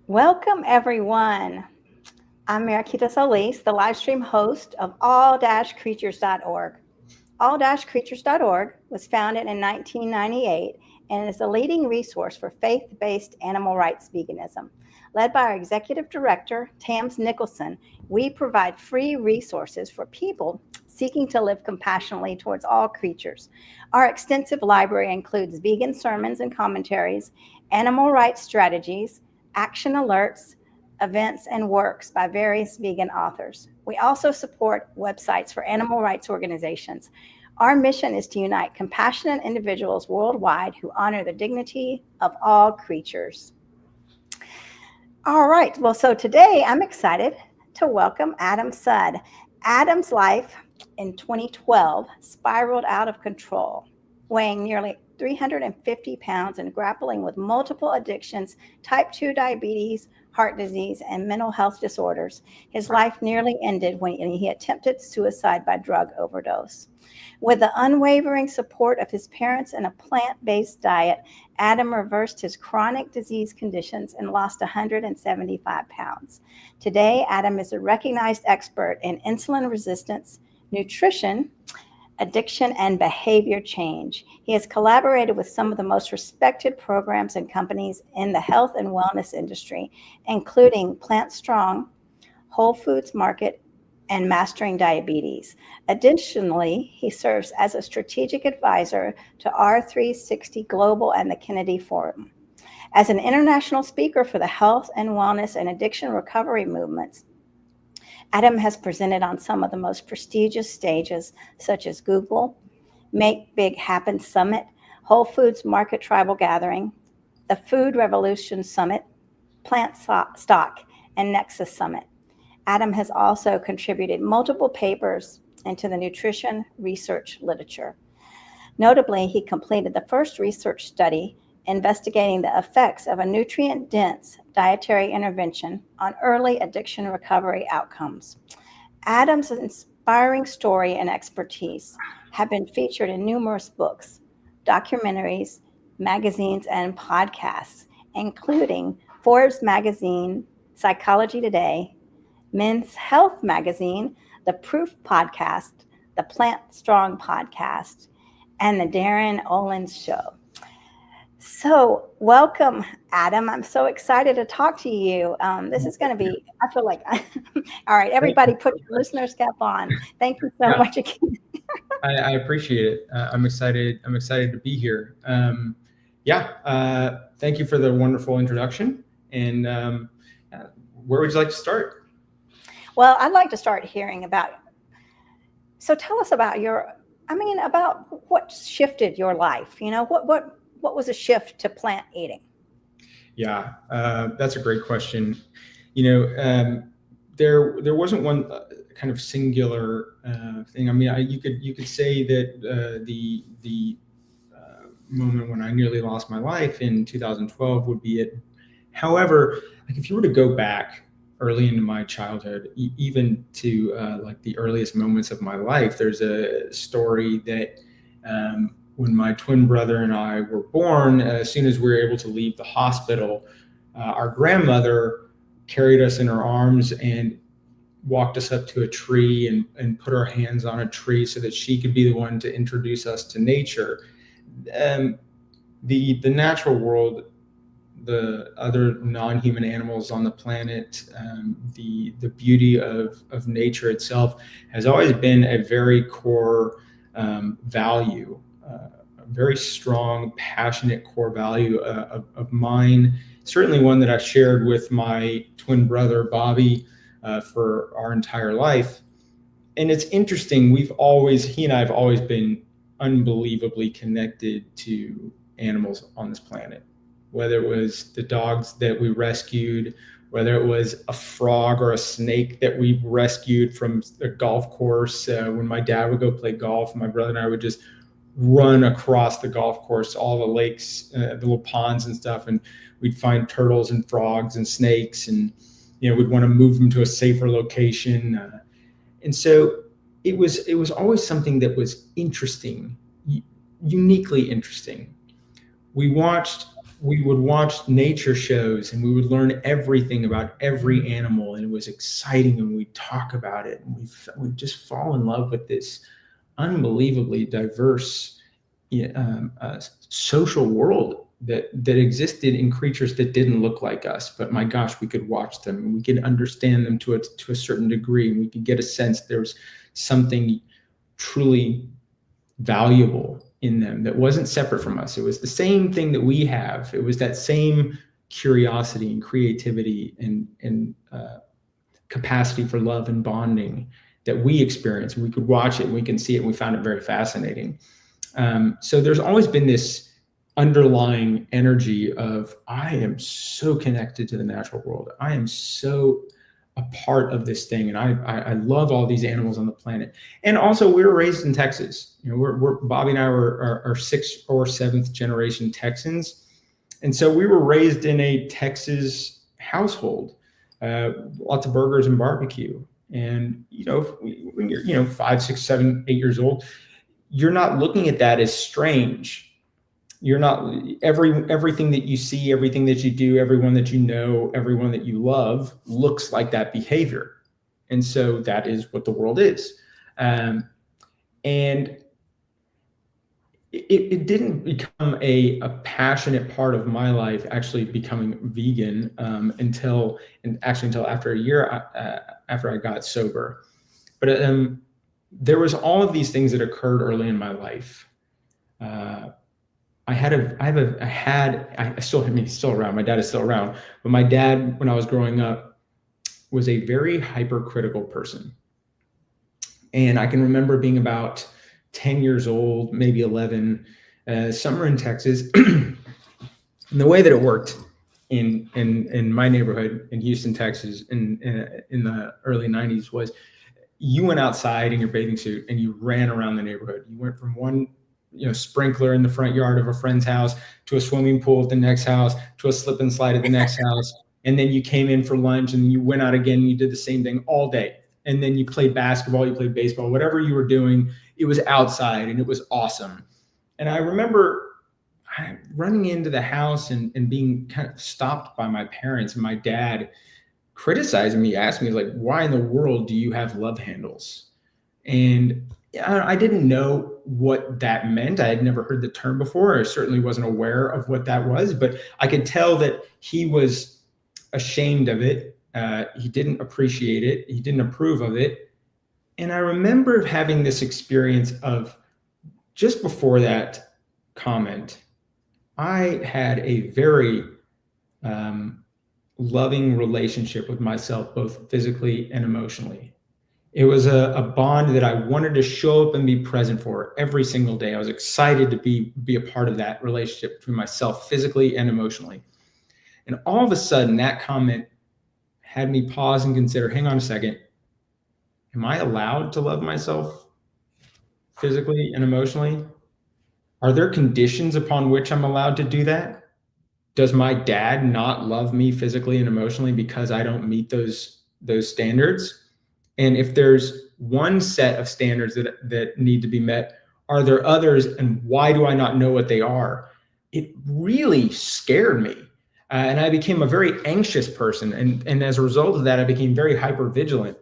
Welcome, everyone. I'm Mariquita Solis, the live stream host of all-creatures.org. All-creatures.org was founded in 1998 and is a leading resource for faith-based animal rights veganism. Led by our executive director, Tams Nicholson, we provide free resources for people seeking to live compassionately towards all creatures. Our extensive library includes vegan sermons and commentaries, animal rights strategies, action alerts, events, and works by various vegan authors. We also support websites for animal rights organizations. Our mission is to unite compassionate individuals worldwide who honor the dignity of all creatures. All right, well, so today I'm excited to welcome Adam Sud. Adam's life in 2012 spiraled out of control, weighing nearly 350 pounds and grappling with multiple addictions, type 2 diabetes, heart disease, and mental health disorders. His life nearly ended when he attempted suicide by drug overdose. With the unwavering support of his parents and a plant-based diet, Adam reversed his chronic disease conditions and lost 175 pounds. Today, Adam is a recognized expert in insulin resistance, nutrition, addiction, and behavior change. He has collaborated with some of the most respected programs and companies in the health and wellness industry, including Plantstrong, Whole Foods Market, and Mastering Diabetes. Additionally, he serves as a strategic advisor to R360 Global and the Kennedy Forum. As an international speaker for the health and wellness and addiction recovery movements, Adam has presented on some of the most prestigious stages, such as Google, Make Big Happen Summit, Whole Foods Market Tribal Gathering, the Food Revolution Summit, Plant Stock, and Nexus Summit. Adam has also contributed multiple papers into the nutrition research literature. Notably, he completed the first research study investigating the effects of a nutrient-dense dietary intervention on early addiction recovery outcomes. Adam's inspiring story and expertise have been featured in numerous books, documentaries, magazines, and podcasts, including Forbes magazine, Psychology Today, Men's Health magazine, the Proof podcast, the Plantstrong podcast, and the Darren Olins show. So welcome, Adam. I'm so excited to talk to you. This is going to be, I feel like, all right, everybody put your listener's cap on. Thank you so much again. I appreciate it. I'm excited to be here. Thank you for the wonderful introduction. And where would you like to start? Well, I'd like to start hearing about, so tell us about about what shifted your life. You know, what was a shift to plant eating? Yeah, that's a great question. You know, there wasn't one kind of singular thing. I mean, you could say that the moment when I nearly lost my life in 2012 would be it. However, like if you were to go back early into my childhood, even to like the earliest moments of my life, there's a story that when my twin brother and I were born, as soon as we were able to leave the hospital, our grandmother carried us in her arms and walked us up to a tree and put our hands on a tree so that she could be the one to introduce us to nature. The natural world, the other non-human animals on the planet, the beauty of nature itself has always been a very core value, a very strong, passionate core value of mine. Certainly one that I shared with my twin brother, Bobby, for our entire life. And it's interesting, he and I have always been unbelievably connected to animals on this planet. Whether it was the dogs that we rescued, whether it was a frog or a snake that we rescued from a golf course. When my dad would go play golf, my brother and I would just run across the golf course, all the lakes, the little ponds and stuff, and we'd find turtles and frogs and snakes, and we'd want to move them to a safer location. And so it was always something that was interesting, uniquely interesting. We watched we would watch nature shows and we would learn everything about every animal, and it was exciting, and we'd talk about it, and we'd just fall in love with this unbelievably diverse social world that existed in creatures that didn't look like us. But my gosh, we could watch them and we could understand them to a certain degree, and we could get a sense there was something truly valuable in them that wasn't separate from us. It was the same thing that we have. It was that same curiosity and creativity and capacity for love and bonding that we experience. We could watch it, we can see it, and we found it very fascinating. So there's always been this underlying energy of, I am so connected to the natural world. I am so a part of this thing, and I love all these animals on the planet. And also, we were raised in Texas. You know, we're Bobby and I are 6th or 7th generation Texans, and so we were raised in a Texas household. Lots of burgers and barbecue. And when you're 5, 6, 7, 8 years old, you're not looking at that as strange. You're not everything that you see, everything that you do, everyone that you know, everyone that you love looks like that behavior. And so that is what the world is. And it didn't become a passionate part of my life, actually becoming vegan, until after a year after I got sober. But there was all of these things that occurred early in my life. He's still around. My dad is still around, but my dad, when I was growing up, was a very hypercritical person. And I can remember being about 10 years old, maybe 11, somewhere in Texas. And the way that it worked in my neighborhood in Houston, Texas, in the early 90s was, you went outside in your bathing suit and you ran around the neighborhood. You went from one sprinkler in the front yard of a friend's house to a swimming pool at the next house to a slip and slide at the next house. And then you came in for lunch and you went out again and you did the same thing all day. And then you played basketball, you played baseball, whatever you were doing, it was outside and it was awesome. And I remember running into the house and being kind of stopped by my parents, and my dad criticizing me, asked me, like, why in the world do you have love handles? And I didn't know what that meant. I had never heard the term before. I certainly wasn't aware of what that was, but I could tell that he was ashamed of it. He didn't appreciate it. He didn't approve of it. And I remember having this experience of, just before that comment, I had a very loving relationship with myself, both physically and emotionally. It was a bond that I wanted to show up and be present for every single day. I was excited to be a part of that relationship between myself physically and emotionally. And all of a sudden, that comment had me pause and consider, hang on a second, am I allowed to love myself physically and emotionally? Are there conditions upon which I'm allowed to do that? Does my dad not love me physically and emotionally because I don't meet those standards? And if there's one set of standards that need to be met, are there others, and why do I not know what they are? It really scared me. And I became a very anxious person. And as a result of that, I became very hypervigilant.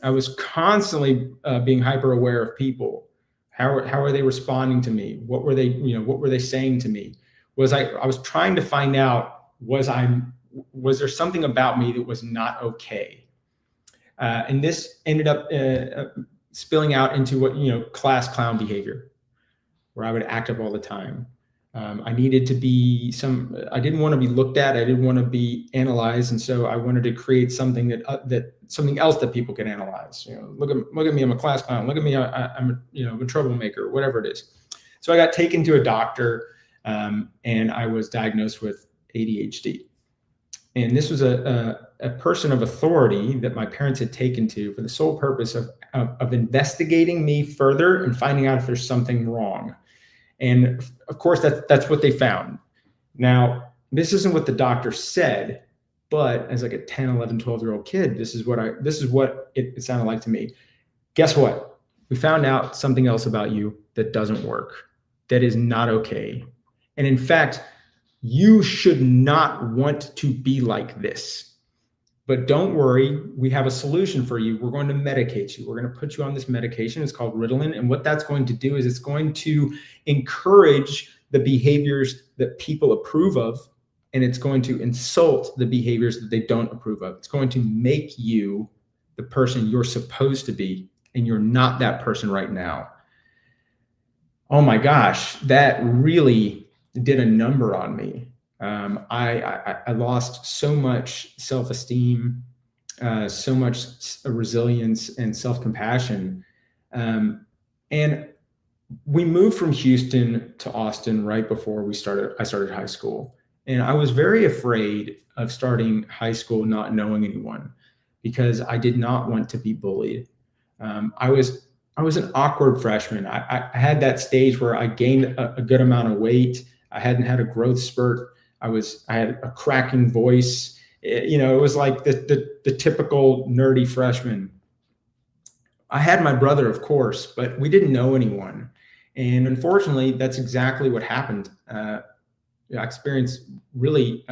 I was constantly being hyper aware of people. How are they responding to me? What were they saying to me? I was trying to find out, was there something about me that was not okay? And this ended up spilling out into what, class clown behavior, where I would act up all the time. I needed to be I didn't want to be looked at. I didn't want to be analyzed. And so I wanted to create something something else that people can analyze. Look at me, I'm a class clown. Look at me, I'm a troublemaker, whatever it is. So I got taken to a doctor, and I was diagnosed with ADHD. And this was a person of authority that my parents had taken to for the sole purpose of investigating me further and finding out if there's something wrong. And of course, that's what they found. Now, this isn't what the doctor said, but as like a 10, 11, 12-year-old kid, this is what it sounded like to me. Guess what? We found out something else about you that doesn't work, that is not okay. And in fact, You should not want to be like this. But don't worry, we have a solution for you. We're going to medicate you. We're going to put you on this medication. It's called Ritalin. And what that's going to do is it's going to encourage the behaviors that people approve of, and it's going to insult the behaviors that they don't approve of. It's going to make you the person you're supposed to be, and you're not that person right now. Oh my gosh, that really did a number on me. I lost so much self-esteem, so much resilience and self-compassion. And we moved from Houston to Austin right before I started high school. And I was very afraid of starting high school not knowing anyone, because I did not want to be bullied. I was an awkward freshman. I had that stage where I gained a good amount of weight. I hadn't had a growth spurt. I had a cracking voice. It was like the typical nerdy freshman. I had my brother, of course, but we didn't know anyone. And unfortunately, that's exactly what happened. I experienced really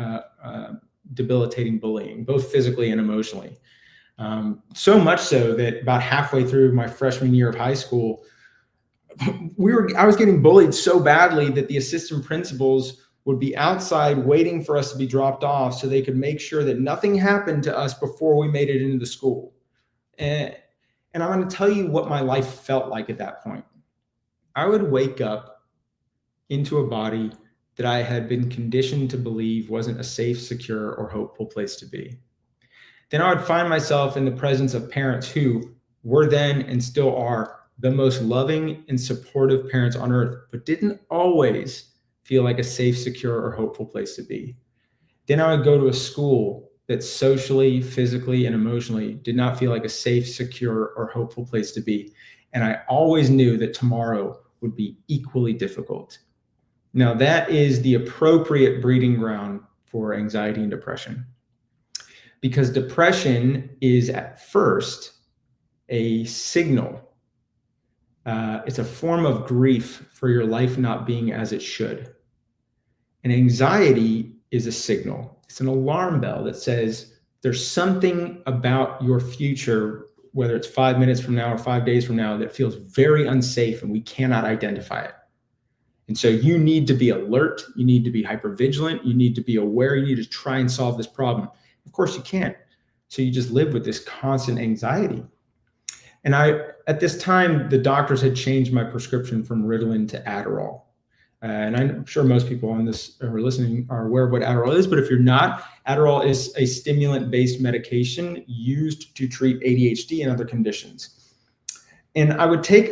debilitating bullying, both physically and emotionally. So much so that about halfway through my freshman year of high school, I was getting bullied so badly that the assistant principals would be outside waiting for us to be dropped off so they could make sure that nothing happened to us before we made it into the school. And I'm going to tell you what my life felt like at that point. I would wake up into a body that I had been conditioned to believe wasn't a safe, secure, or hopeful place to be. Then I would find myself in the presence of parents who were then and still are the most loving and supportive parents on earth, but didn't always feel like a safe, secure, or hopeful place to be. Then I would go to a school that socially, physically, and emotionally did not feel like a safe, secure, or hopeful place to be. And I always knew that tomorrow would be equally difficult. Now, that is the appropriate breeding ground for anxiety and depression. Because depression is at first a signal. It's a form of grief for your life not being as it should. And anxiety is a signal. It's an alarm bell that says there's something about your future, whether it's 5 minutes from now or 5 days from now, that feels very unsafe and we cannot identify it. And so you need to be alert. You need to be hypervigilant. You need to be aware. You need to try and solve this problem. Of course you can't. So you just live with this constant anxiety. And at this time, the doctors had changed my prescription from Ritalin to Adderall. And I'm sure most people on this who are listening are aware of what Adderall is, but if you're not, Adderall is a stimulant-based medication used to treat ADHD and other conditions. And I would take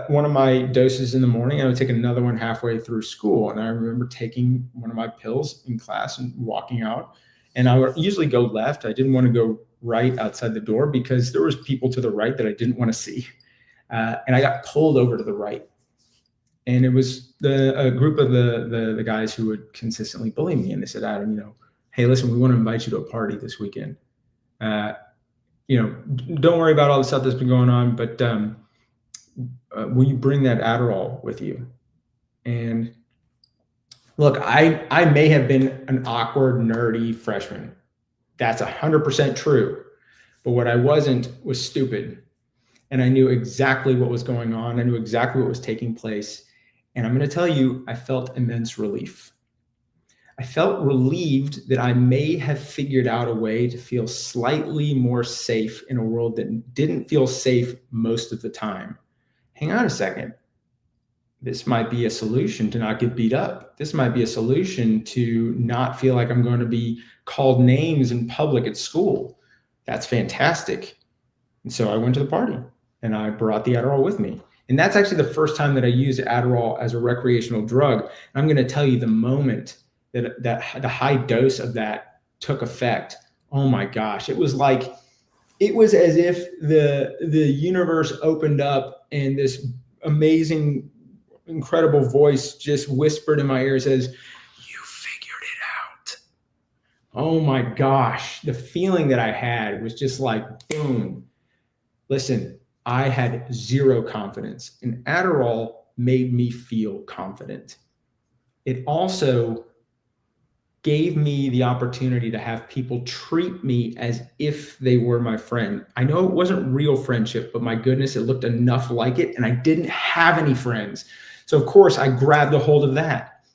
one of my doses in the morning. I would take another one halfway through school. And I remember taking one of my pills in class and walking out. And I would usually go left. I didn't want to go right outside the door because there was people to the right that I didn't want to see. And I got pulled over to the right. And it was a group of the guys who would consistently bully me. And they said, Adam, hey, listen, we want to invite you to a party this weekend. Don't worry about all the stuff that's been going on, but will you bring that Adderall with you? And look, I may have been an awkward, nerdy freshman. That's 100% true. But what I wasn't was stupid. And I knew exactly what was going on. I knew exactly what was taking place. And I'm going to tell you, I felt immense relief. I felt relieved that I may have figured out a way to feel slightly more safe in a world that didn't feel safe most of the time. Hang on a second. This might be a solution to not get beat up. This might be a solution to not feel like I'm going to be called names in public at school. That's fantastic. And so I went to the party and I brought the Adderall with me. And that's actually the first time that I used Adderall as a recreational drug. And I'm going to tell you, the moment that the high dose of that took effect, oh my gosh, it was as if the universe opened up and this amazing, incredible voice just whispered in my ear, says, you figured it out. Oh my gosh. The feeling that I had was just like, boom. Listen, I had zero confidence, and Adderall made me feel confident. It also gave me the opportunity to have people treat me as if they were my friend. I know it wasn't real friendship, but my goodness, it looked enough like it, and I didn't have any friends. So of course I grabbed a hold of that.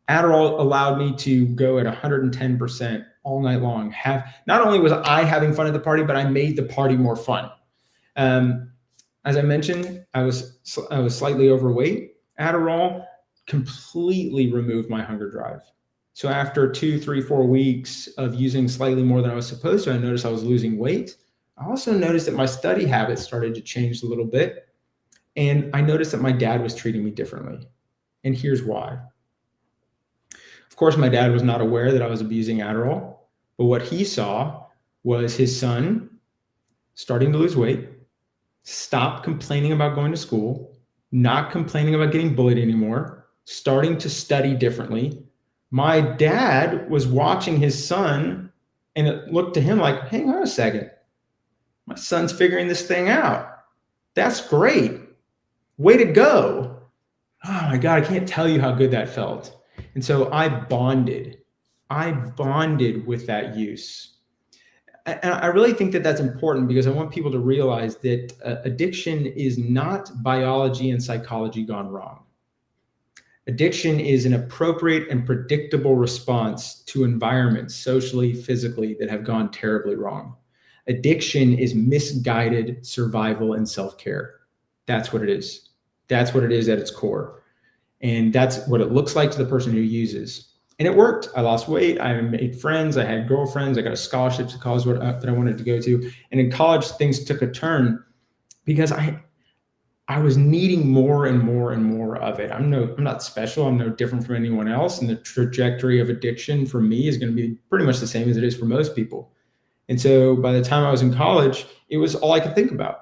Adderall allowed me to go at 110% all night long. Not only was I having fun at the party, but I made the party more fun. As I mentioned, I was slightly overweight. Adderall completely removed my hunger drive. So after 2, 3, 4 weeks of using slightly more than I was supposed to, I noticed I was losing weight. I also noticed that my study habits started to change a little bit. And I noticed that my dad was treating me differently. And here's why. Of course, my dad was not aware that I was abusing Adderall, but what he saw was his son starting to lose weight, stop complaining about going to school, not complaining about getting bullied anymore, starting to study differently. My dad was watching his son, and it looked to him like, hang on a second, my son's figuring this thing out. That's great. Way to go. Oh my God, I can't tell you how good that felt. And so I bonded with that use. And I really think that that's important because I want people to realize that addiction is not biology and psychology gone wrong. Addiction is an appropriate and predictable response to environments, socially, physically, that have gone terribly wrong. Addiction is misguided survival and self-care. That's what it is. That's what it is at its core. And that's what it looks like to the person who uses. And it worked. I lost weight. I made friends. I had girlfriends. I got a scholarship to college that I wanted to go to. And in college, things took a turn because I was needing more and more and more of it. I'm not special. I'm no different from anyone else. And the trajectory of addiction for me is going to be pretty much the same as it is for most people. And so by the time I was in college, it was all I could think about.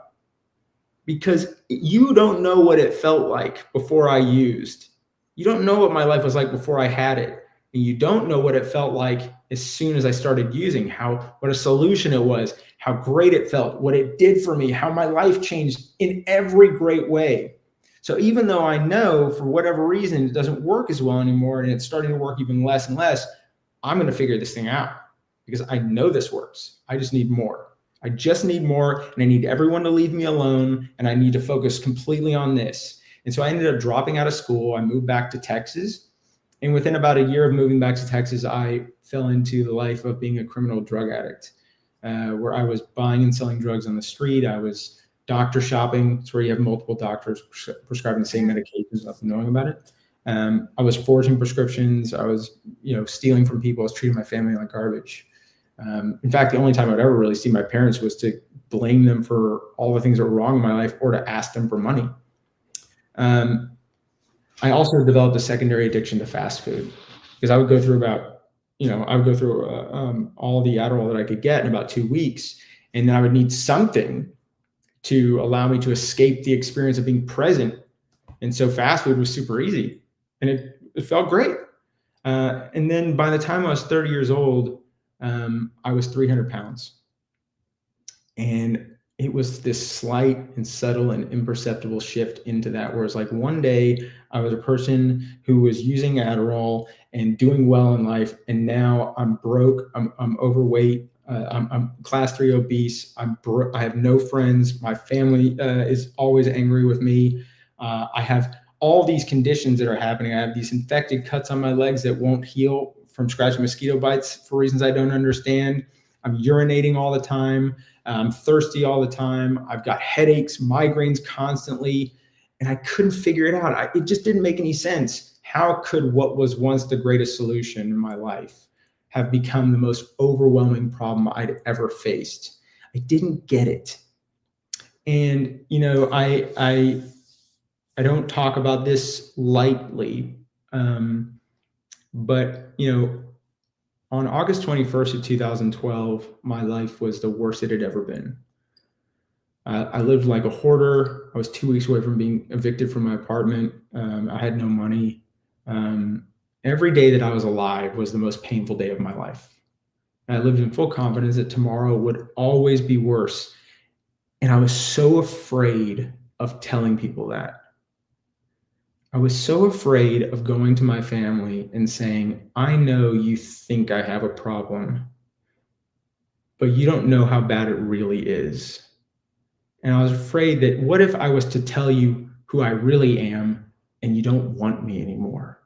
Because you don't know what it felt like before I used. You don't know what my life was like before I had it. And you don't know what it felt like as soon as I started using, what a solution it was, how great it felt, what it did for me, how my life changed in every great way. So even though I know for whatever reason it doesn't work as well anymore and it's starting to work even less and less, I'm going to figure this thing out because I know this works. I just need more. I just need more, and I need everyone to leave me alone, and I need to focus completely on this. And so I ended up dropping out of school. I moved back to Texas. And within about a year of moving back to Texas, I fell into the life of being a criminal drug addict, where I was buying and selling drugs on the street. I was doctor shopping. It's where you have multiple doctors prescribing the same medications without them knowing about it. I was forging prescriptions. I was, stealing from people. I was treating my family like garbage. In fact, the only time I'd ever really see my parents was to blame them for all the things that were wrong in my life or to ask them for money. I also developed a secondary addiction to fast food because I would go through all the Adderall that I could get in about 2 weeks. And then I would need something to allow me to escape the experience of being present. And so fast food was super easy and it felt great. And then by the time I was 30 years old, I was 300 pounds. And it was this slight and subtle and imperceptible shift into that, where it's like one day I was a person who was using Adderall and doing well in life, and now I'm broke, I'm overweight, I'm class 3 obese, I have no friends, my family is always angry with me, I have all these conditions that are happening. I have these infected cuts on my legs that won't heal from scratching mosquito bites for reasons I don't understand. I'm urinating all the time. I'm thirsty all the time. I've got headaches, migraines constantly, and I couldn't figure it out. It just didn't make any sense. How could what was once the greatest solution in my life have become the most overwhelming problem I'd ever faced? I didn't get it. And, I don't talk about this lightly, but, on August 21st of 2012, my life was the worst it had ever been. I lived like a hoarder. I was 2 weeks away from being evicted from my apartment. I had no money. Every day that I was alive was the most painful day of my life. And I lived in full confidence that tomorrow would always be worse. And I was so afraid of telling people that. I was so afraid of going to my family and saying, I know you think I have a problem, but you don't know how bad it really is. And I was afraid that what if I was to tell you who I really am and you don't want me anymore?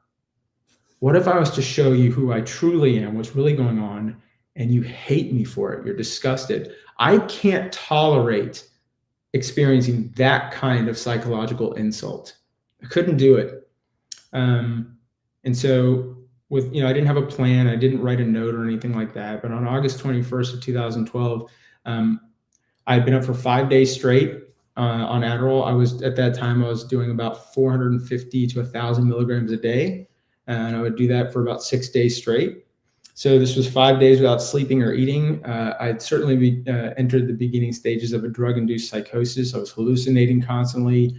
What if I was to show you who I truly am, what's really going on, and you hate me for it? You're disgusted. I can't tolerate experiencing that kind of psychological insult. I couldn't do it. And so I didn't have a plan. I didn't write a note or anything like that. But on August 21st of 2012, I had been up for 5 days straight on Adderall. At that time, I was doing about 450 to 1,000 milligrams a day. And I would do that for about 6 days straight. So this was 5 days without sleeping or eating. I'd certainly entered the beginning stages of a drug-induced psychosis. I was hallucinating constantly.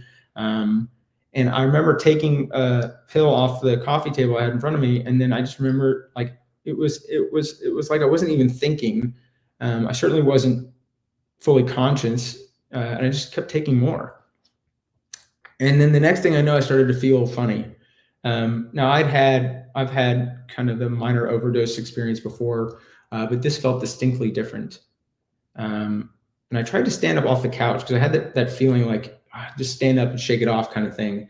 And I remember taking a pill off the coffee table I had in front of me. And then I just remember it was like I wasn't even thinking. I certainly wasn't fully conscious. And I just kept taking more. And then the next thing I know, I started to feel funny. Now I've had kind of the minor overdose experience before, but this felt distinctly different. And I tried to stand up off the couch because I had that feeling like just stand up and shake it off kind of thing.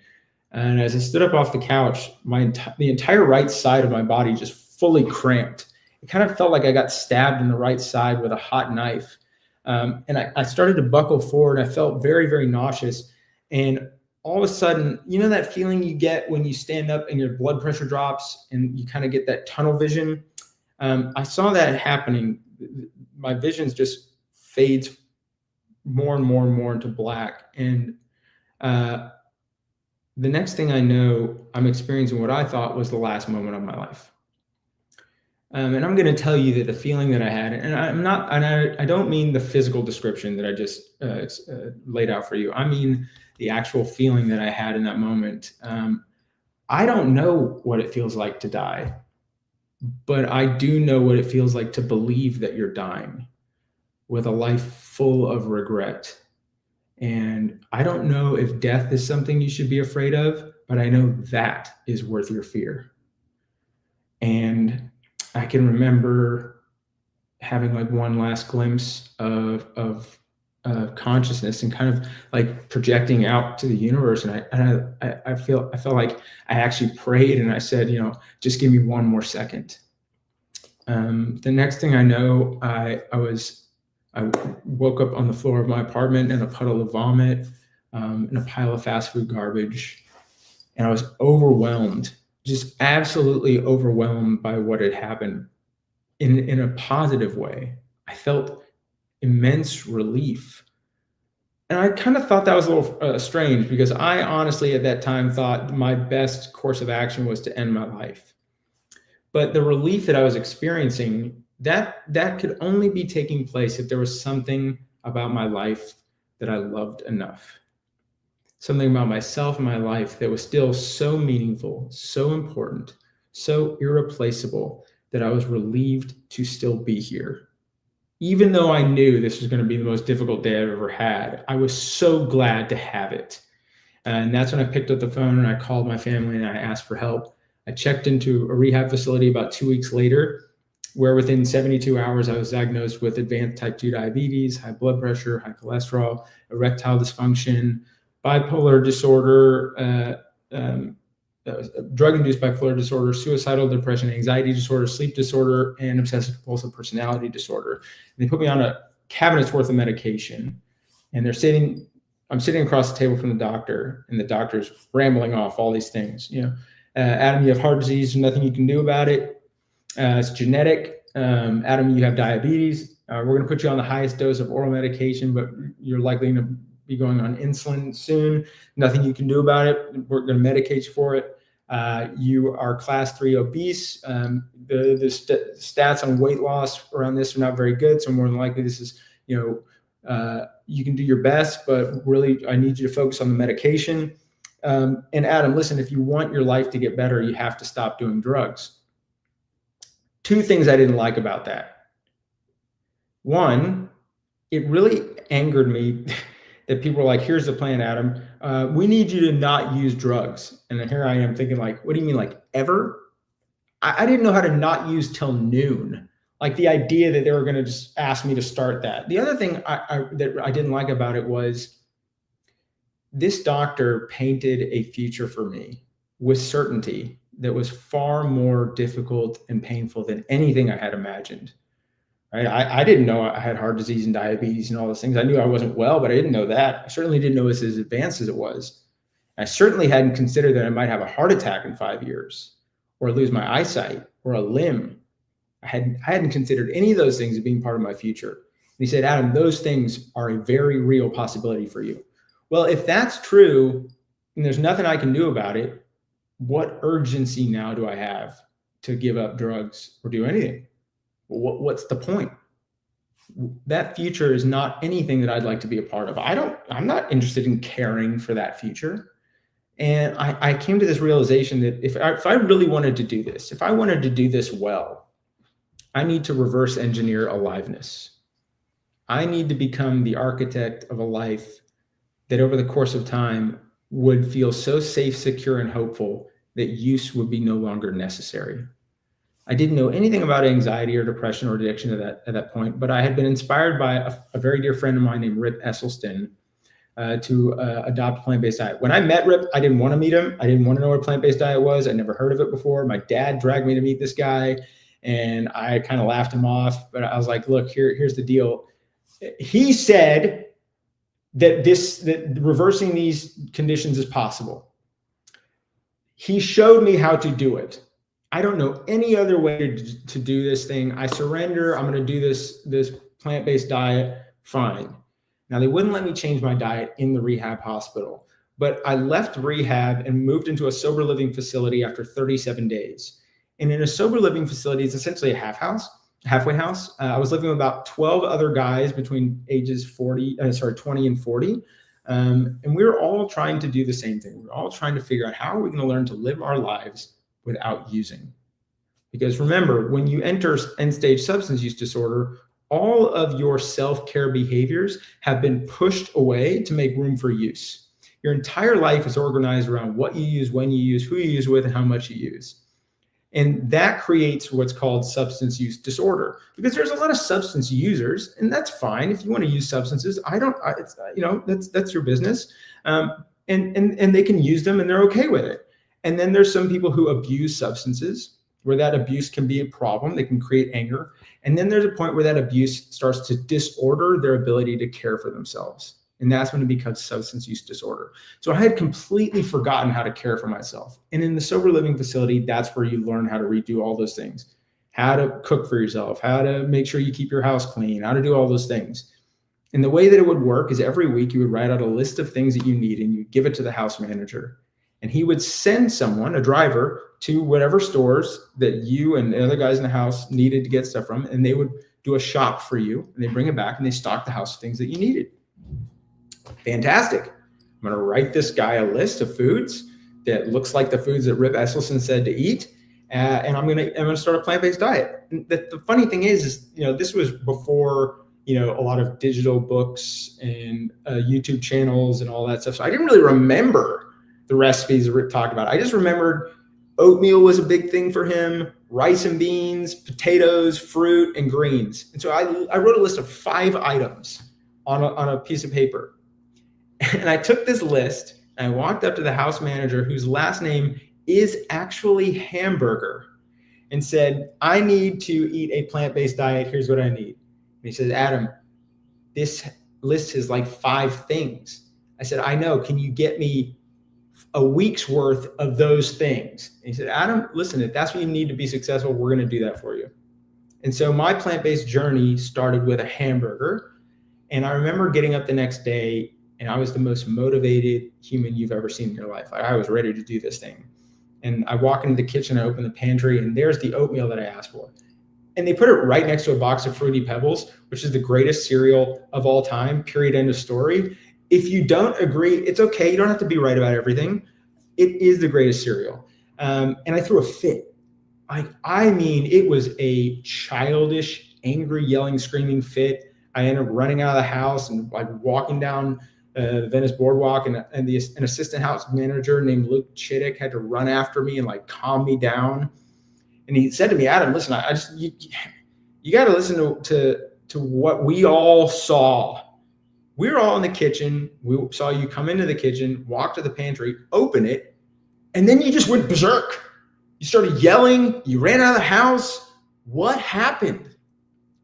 And as I stood up off the couch, the entire right side of my body just fully cramped. It kind of felt like I got stabbed in the right side with a hot knife. And I started to buckle forward. I felt very, very nauseous. And all of a sudden, that feeling you get when you stand up and your blood pressure drops and you kind of get that tunnel vision. I saw that happening. My vision just fades more and more and more into black. And the next thing I know, I'm experiencing what I thought was the last moment of my life. And I'm going to tell you that the feeling that I had, and I don't mean the physical description that I just laid out for you. I mean the actual feeling that I had in that moment. I don't know what it feels like to die, but I do know what it feels like to believe that you're dying with a life full of regret. And I don't know if death is something you should be afraid of, but I know that is worth your fear. And I can remember having one last glimpse of consciousness and kind of projecting out to the universe. And I felt like I actually prayed and I said, just give me one more second. The next thing I know, I woke up on the floor of my apartment in a puddle of vomit, in a pile of fast food garbage. And I was overwhelmed, just absolutely overwhelmed by what had happened in a positive way. I felt immense relief. And I kind of thought that was a little strange because I honestly at that time thought my best course of action was to end my life. But the relief that I was experiencing, that could only be taking place if there was something about my life that I loved enough. Something about myself and my life that was still so meaningful, so important, so irreplaceable that I was relieved to still be here. Even though I knew this was going to be the most difficult day I've ever had, I was so glad to have it. And that's when I picked up the phone and I called my family and I asked for help. I checked into a rehab facility about 2 weeks later, where within 72 hours, I was diagnosed with advanced type 2 diabetes, high blood pressure, high cholesterol, erectile dysfunction, bipolar disorder, drug-induced bipolar disorder, suicidal depression, anxiety disorder, sleep disorder, and obsessive compulsive personality disorder. And they put me on a cabinet's worth of medication, and I'm sitting across the table from the doctor, and the doctor's rambling off all these things. Adam, you have heart disease. There's nothing you can do about it. It's genetic. Adam, you have diabetes. We're going to put you on the highest dose of oral medication, but you're likely going to be going on insulin soon. Nothing you can do about it. We're going to medicate you for it. You are class 3 obese. The stats on weight loss around this are not very good. So more than likely this is, you can do your best, but really I need you to focus on the medication. And Adam, listen, if you want your life to get better, you have to stop doing drugs. 2 things I didn't like about that. One, it really angered me that people were like, here's the plan, Adam. We need you to not use drugs. And then here I am thinking like, what do you mean, like ever? I didn't know how to not use till noon. Like the idea that they were going to just ask me to start that. The other thing that I didn't like about it was this doctor painted a future for me with certainty that was far more difficult and painful than anything I had imagined. Right? I didn't know I had heart disease and diabetes and all those things. I knew I wasn't well, but I didn't know that. I certainly didn't know it was as advanced as it was. I certainly hadn't considered that I might have a heart attack in 5 years or lose my eyesight or a limb. I hadn't considered any of those things as being part of my future. And he said, Adam, those things are a very real possibility for you. Well, if that's true and there's nothing I can do about it, what urgency now do I have to give up drugs or do anything? What's the point? That future is not anything that I'd like to be a part of. I'm not interested in caring for that future. And I came to this realization that if I really wanted to do this, if I wanted to do this well, I need to reverse engineer aliveness. I need to become the architect of a life that over the course of time would feel so safe, secure, and hopeful that use would be no longer necessary. I didn't know anything about anxiety or depression or addiction at that point, but I had been inspired by a very dear friend of mine named Rip Esselstyn to adopt a plant-based diet. When I met Rip, I didn't want to meet him. I didn't want to know what a plant-based diet was. I'd never heard of it before. My dad dragged me to meet this guy, and I kind of laughed him off. But I was like, look, here's the deal. He said that reversing these conditions is possible. He showed me how to do it. I don't know any other way to do this thing. I surrender. I'm going to do this plant-based diet. Fine. Now, they wouldn't let me change my diet in the rehab hospital, but I left rehab and moved into a sober living facility after 37 days. And in a sober living facility, it's essentially a halfway house. I was living with about 12 other guys between ages 20 and 40. And we were all trying to do the same thing. We were all trying to figure out how are we going to learn to live our lives without using. Because remember, when you enter end-stage substance use disorder, all of your self-care behaviors have been pushed away to make room for use. Your entire life is organized around what you use, when you use, who you use with, and how much you use. And that creates what's called substance use disorder, because there's a lot of substance users, and that's fine. If you want to use substances, that's your business. And they can use them and they're okay with it. And then there's some people who abuse substances, where that abuse can be a problem. They can create anger. And then there's a point where that abuse starts to disorder their ability to care for themselves. And that's when it becomes substance use disorder. So I had completely forgotten how to care for myself. And in the sober living facility, that's where you learn how to redo all those things. How to cook for yourself, how to make sure you keep your house clean, how to do all those things. And the way that it would work is every week you would write out a list of things that you need and you give it to the house manager. And he would send someone, a driver, to whatever stores that you and the other guys in the house needed to get stuff from. And they would do a shop for you and they bring it back and they stock the house with things that you needed. Fantastic. I'm going to write this guy a list of foods that looks like the foods that Rip Esselstyn said to eat. And I'm going to start a plant-based diet. And the funny thing is, this was before, a lot of digital books and YouTube channels and all that stuff. So I didn't really remember the recipes that Rip talked about. I just remembered oatmeal was a big thing for him, rice and beans, potatoes, fruit, and greens. And so I wrote a list of 5 items on a piece of paper. And I took this list and I walked up to the house manager, whose last name is actually Hamburger, and said, I need to eat a plant-based diet. Here's what I need. And he says, Adam, this list is like 5 things. I said, I know. Can you get me a week's worth of those things? And he said, Adam, listen, if that's what you need to be successful, we're going to do that for you. And so my plant-based journey started with a hamburger. And I remember getting up the next day and I was the most motivated human you've ever seen in your life. I was ready to do this thing. And I walk into the kitchen, I open the pantry, and there's the oatmeal that I asked for. And they put it right next to a box of Fruity Pebbles, which is the greatest cereal of all time, period, end of story. If you don't agree, it's okay. You don't have to be right about everything. It is the greatest cereal. And I threw a fit. It was a childish, angry, yelling, screaming fit. I ended up running out of the house and walking down the Venice Boardwalk, and an assistant house manager named Luke Chittick had to run after me and like calm me down. And he said to me, Adam, listen, you got to listen to what we all saw. We were all in the kitchen. We saw you come into the kitchen, walk to the pantry, open it, and then you just went berserk. You started yelling. You ran out of the house. What happened?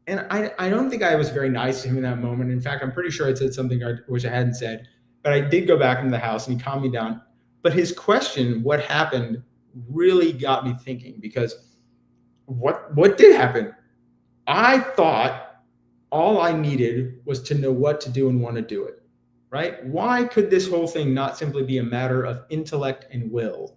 And I don't think I was very nice to him in that moment. In fact, I'm pretty sure I said something which I hadn't said. But I did go back into the house and he calmed me down. But his question, what happened, really got me thinking, because what did happen? I thought all I needed was to know what to do and want to do it, right? Why could this whole thing not simply be a matter of intellect and will?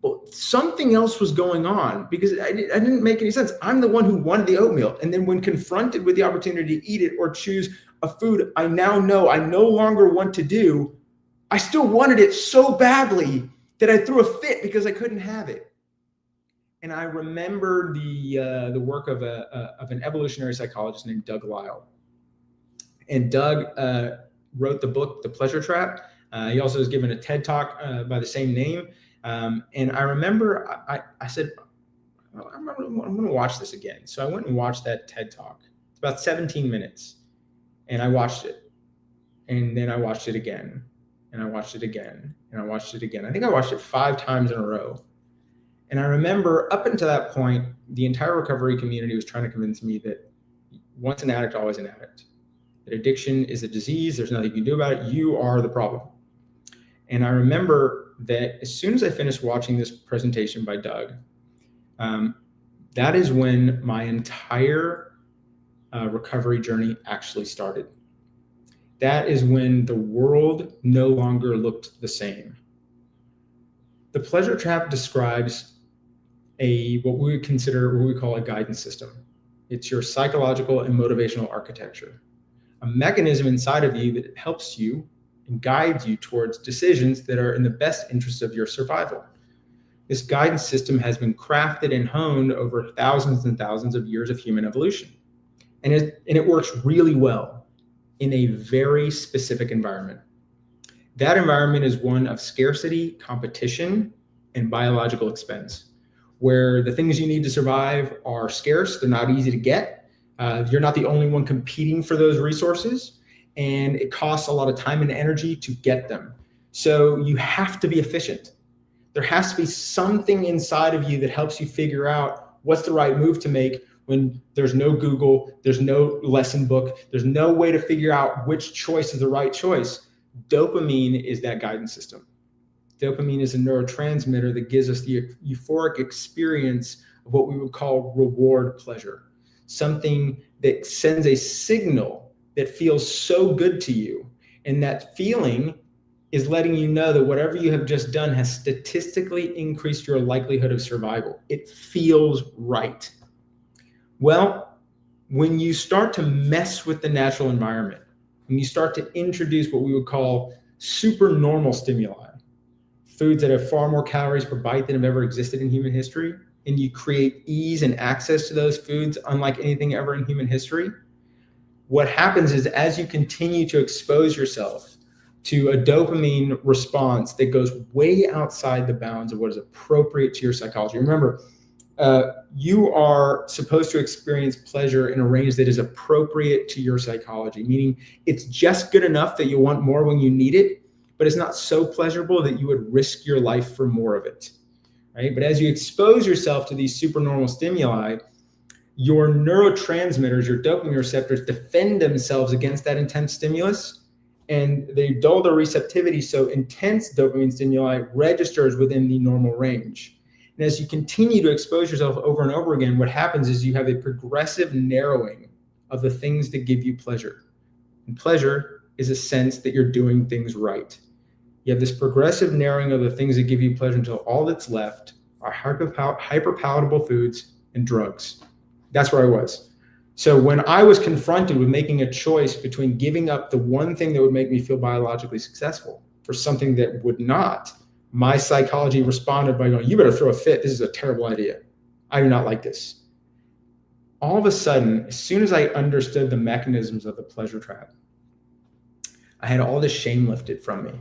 Well, something else was going on, because I didn't make any sense. I'm the one who wanted the oatmeal. And then when confronted with the opportunity to eat it or choose a food I now know I no longer want to do, I still wanted it so badly that I threw a fit because I couldn't have it. And I remember the work of an evolutionary psychologist named Doug Lisle. And Doug wrote the book, The Pleasure Trap. He also was given a TED Talk by the same name. And I remember I said, I'm going to watch this again. So I went and watched that TED Talk. It's about 17 minutes. And I watched it. And then I watched it again. And I watched it again. And I watched it again. I think I watched it 5 times in a row. And I remember up until that point, the entire recovery community was trying to convince me that once an addict, always an addict. That addiction is a disease. There's nothing you can do about it. You are the problem. And I remember that as soon as I finished watching this presentation by Doug, that is when my entire recovery journey actually started. That is when the world no longer looked the same. The Pleasure Trap describes what we call a guidance system. It's your psychological and motivational architecture, a mechanism inside of you that helps you and guides you towards decisions that are in the best interest of your survival. This guidance system has been crafted and honed over thousands and thousands of years of human evolution. And it works really well in a very specific environment. That environment is one of scarcity, competition, and biological expense, where the things you need to survive are scarce, they're not easy to get. You're not the only one competing for those resources, and it costs a lot of time and energy to get them. So you have to be efficient. There has to be something inside of you that helps you figure out what's the right move to make when there's no Google, there's no lesson book, there's no way to figure out which choice is the right choice. Dopamine is that guidance system. Dopamine is a neurotransmitter that gives us the euphoric experience of what we would call reward pleasure, something that sends a signal that feels so good to you. And that feeling is letting you know that whatever you have just done has statistically increased your likelihood of survival. It feels right. Well, when you start to mess with the natural environment, when you start to introduce what we would call supernormal stimuli, foods that have far more calories per bite than have ever existed in human history, and you create ease and access to those foods unlike anything ever in human history, what happens is as you continue to expose yourself to a dopamine response that goes way outside the bounds of what is appropriate to your psychology. Remember, you are supposed to experience pleasure in a range that is appropriate to your psychology, meaning it's just good enough that you want more when you need it, but it's not so pleasurable that you would risk your life for more of it, right? But as you expose yourself to these supernormal stimuli, your neurotransmitters, your dopamine receptors, defend themselves against that intense stimulus, and they dull their receptivity, so intense dopamine stimuli registers within the normal range. And as you continue to expose yourself over and over again, what happens is you have a progressive narrowing of the things that give you pleasure. And pleasure is a sense that you're doing things right. You have this progressive narrowing of the things that give you pleasure until all that's left are hyper-palatable foods and drugs. That's where I was. So when I was confronted with making a choice between giving up the one thing that would make me feel biologically successful for something that would not, my psychology responded by going, you better throw a fit. This is a terrible idea. I do not like this. All of a sudden, as soon as I understood the mechanisms of the pleasure trap, I had all this shame lifted from me,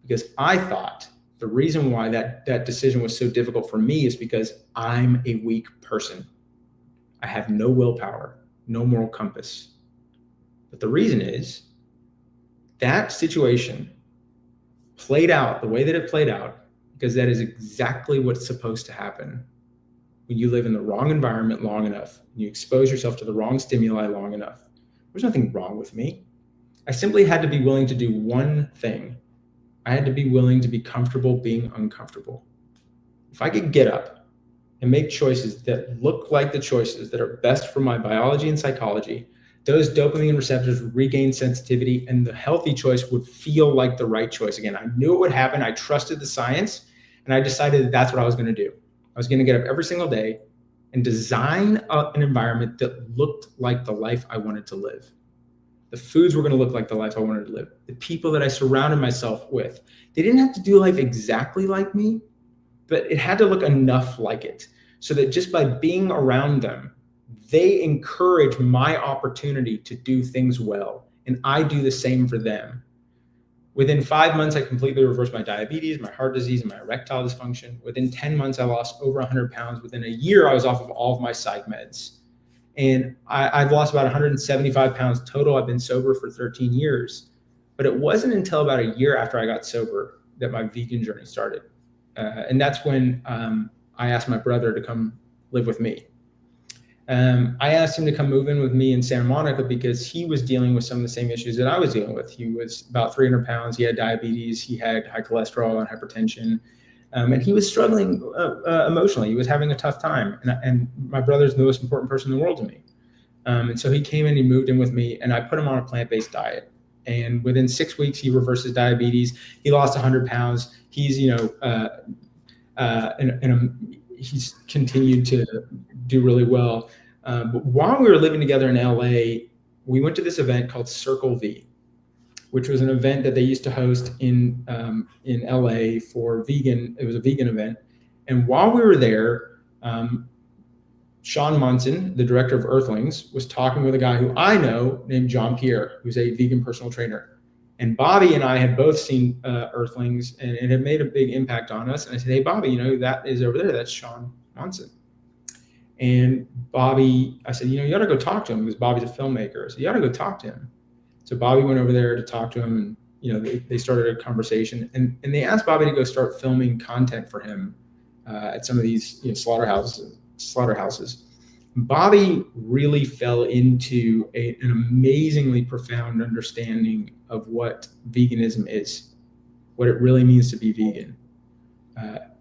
because I thought the reason why that decision was so difficult for me is because I'm a weak person. I have no willpower, no moral compass. But the reason is that situation played out the way that it played out because that is exactly what's supposed to happen when you live in the wrong environment long enough, and you expose yourself to the wrong stimuli long enough. There's nothing wrong with me. I simply had to be willing to do one thing. I had to be willing to be comfortable being uncomfortable. If I could get up and make choices that look like the choices that are best for my biology and psychology, those dopamine receptors would regain sensitivity, and the healthy choice would feel like the right choice again. I knew it would happen. I trusted the science, and I decided that that's what I was going to do. I was going to get up every single day and design an environment that looked like the life I wanted to live. The foods were going to look like the life I wanted to live. The people that I surrounded myself with, they didn't have to do life exactly like me, but it had to look enough like it so that just by being around them, they encourage my opportunity to do things well, and I do the same for them. Within 5 months, I completely reversed my diabetes, my heart disease, and my erectile dysfunction. Within 10 months, I lost over 100 pounds. Within a year, I was off of all of my psych meds. And I've lost about 175 pounds total. I've been sober for 13 years. But it wasn't until about a year after I got sober that my vegan journey started. And that's when I asked my brother to come live with me. I asked him to come move in with me in Santa Monica because he was dealing with some of the same issues that I was dealing with. He was about 300 pounds. He had diabetes. He had high cholesterol and hypertension. And he was struggling emotionally. He was having a tough time. And my brother's the most important person in the world to me. And so he came in, he moved in with me, and I put him on a plant-based diet. And within 6 weeks, he reversed his diabetes. He lost 100 pounds. He's, he's continued to do really well. But while we were living together in LA, we went to this event called Circle V, which was an event that they used to host in LA for vegan. It was a vegan event. And while we were there, Sean Monson, the director of Earthlings, was talking with a guy who I know named John Pierre, who's a vegan personal trainer. And Bobby and I had both seen Earthlings, and it had made a big impact on us. And I said, hey, Bobby, that is over there. That's Sean Monson. And Bobby, I said, you ought to go talk to him, because Bobby's a filmmaker. I said, you ought to go talk to him. So Bobby went over there to talk to him, and they started a conversation. And they asked Bobby to go start filming content for him at some of these slaughterhouses. Bobby really fell into an amazingly profound understanding of what veganism is, what it really means to be vegan,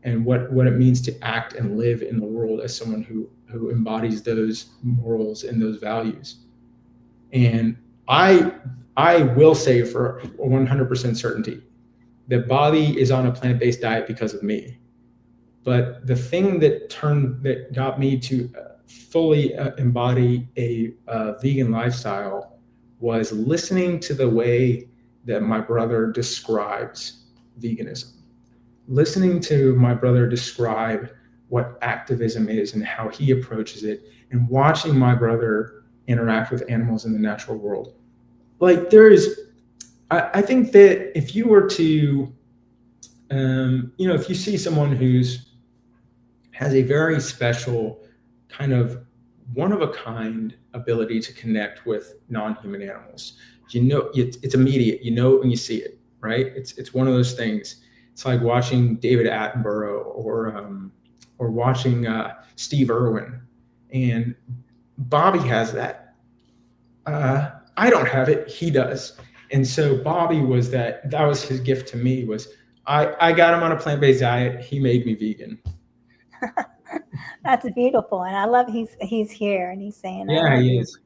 and what it means to act and live in the world as someone who embodies those morals and those values. And I will say for 100% certainty that Bobby is on a plant-based diet because of me. But the thing that got me to fully embody a vegan lifestyle was listening to the way that my brother describes veganism, listening to my brother describe what activism is and how he approaches it, and watching my brother interact with animals in the natural world. Like I think that if you were to, if you see someone has a very special kind of one-of-a-kind ability to connect with non-human animals, it's immediate. You know it when you see it, right? It's one of those things. It's like watching David Attenborough or watching Steve Irwin, and Bobby has that. I don't have it. He does. And so Bobby that was his gift to me. Was I got him on a plant-based diet. He made me vegan. That's beautiful, and I love he's here and he's saying, yeah, he is.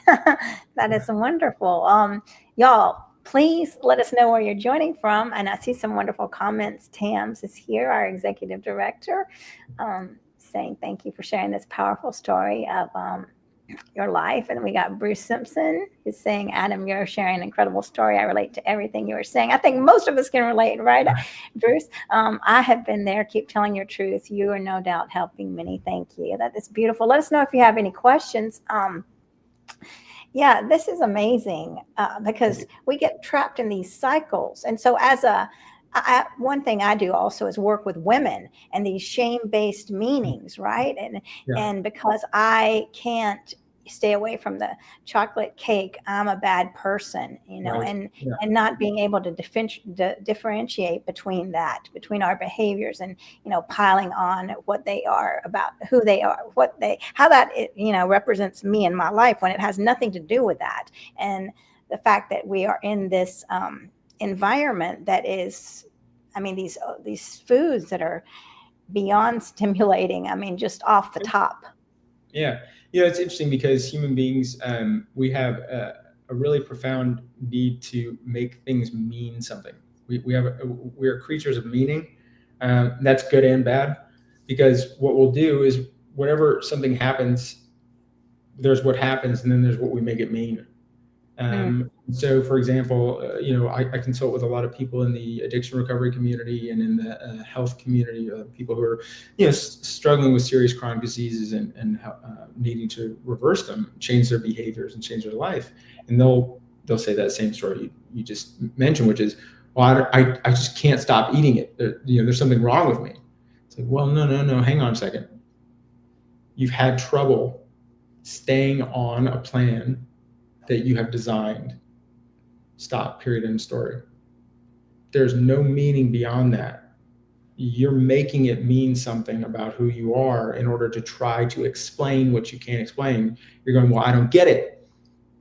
That is wonderful. Y'all, please let us know where you're joining from. And I see some wonderful comments. Tams is here, our executive director, saying thank you for sharing this powerful story of your life. And we got Bruce Simpson who's saying, Adam, you're sharing an incredible story. I relate to everything you were saying. I think most of us can relate, right, Bruce? I have been there. Keep telling your truth. You are no doubt helping many. Thank you. That is beautiful. Let us know if you have any questions. Yeah, this is amazing because we get trapped in these cycles. And so, one thing I do also is work with women and these shame-based meanings, right? Yeah, And because I can't stay away from the chocolate cake, I'm a bad person, right. Yeah, and not being able to differentiate between our behaviors and piling on what they are about who they are, how that represents me in my life when it has nothing to do with that. And the fact that we are in this environment that is, I mean, these foods that are beyond stimulating. I mean, just off the top. yeah. It's interesting because human beings, we have a really profound need to make things mean something. We are creatures of meaning. That's good and bad, because what we'll do is whenever something happens, there's what happens, and then there's what we make it mean. Mm. So, for example, I consult with a lot of people in the addiction recovery community and in the health community, people who are, struggling with serious chronic diseases and needing to reverse them, change their behaviors, and change their life. And they'll say that same story you just mentioned, which is, well, I just can't stop eating it. There's something wrong with me. It's like, well, no, hang on a second. You've had trouble staying on a plan that you have designed. Stop, period, end story. There's no meaning beyond that. You're making it mean something about who you are in order to try to explain what you can't explain. You're going, well, I don't get it.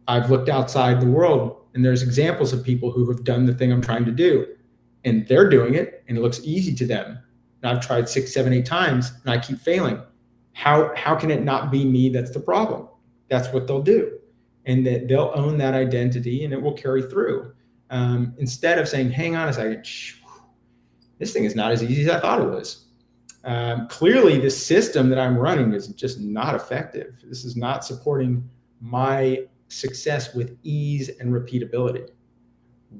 I've looked outside the world and there's examples of people who have done the thing I'm trying to do, and they're doing it and it looks easy to them. And I've tried 6, 7, 8 times and I keep failing. How can it not be me that's the problem? That's what they'll do. And that they'll own that identity and it will carry through. Instead of saying, hang on a second, this thing is not as easy as I thought it was. Clearly, the system that I'm running is just not effective. This is not supporting my success with ease and repeatability.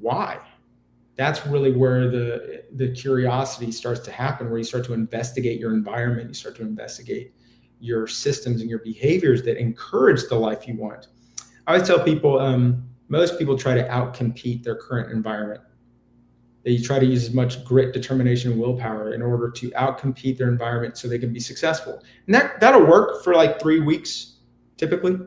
Why? That's really where the curiosity starts to happen, where you start to investigate your environment, you start to investigate your systems and your behaviors that encourage the life you want. I always tell people, most people try to outcompete their current environment. They try to use as much grit, determination, and willpower in order to outcompete their environment so they can be successful. And that'll work for like 3 weeks, typically.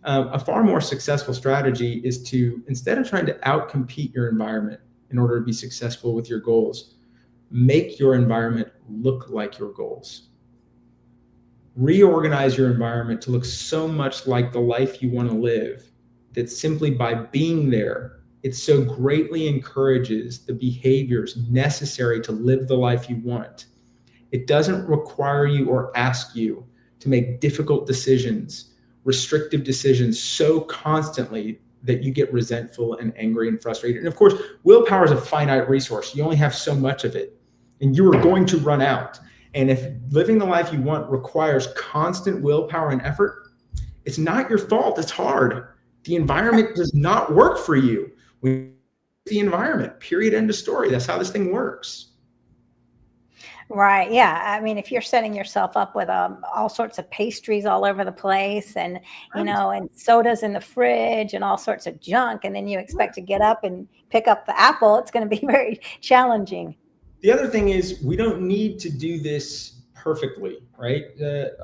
A far more successful strategy is to, instead of trying to outcompete your environment in order to be successful with your goals, make your environment look like your goals. Reorganize your environment to look so much like the life you want to live that simply by being there, it so greatly encourages the behaviors necessary to live the life you want. It doesn't require you or ask you to make difficult decisions, restrictive decisions so constantly that you get resentful and angry and frustrated. And of course, willpower is a finite resource. You only have so much of it, and you are going to run out. And if living the life you want requires constant willpower and effort, it's not your fault. It's hard. The environment does not work for you. The environment, period, end of story. That's how this thing works. Right. Yeah. I mean, if you're setting yourself up with all sorts of pastries all over the place and, and sodas in the fridge and all sorts of junk, and then you expect to get up and pick up the apple, it's going to be very challenging. The other thing is, we don't need to do this perfectly, right?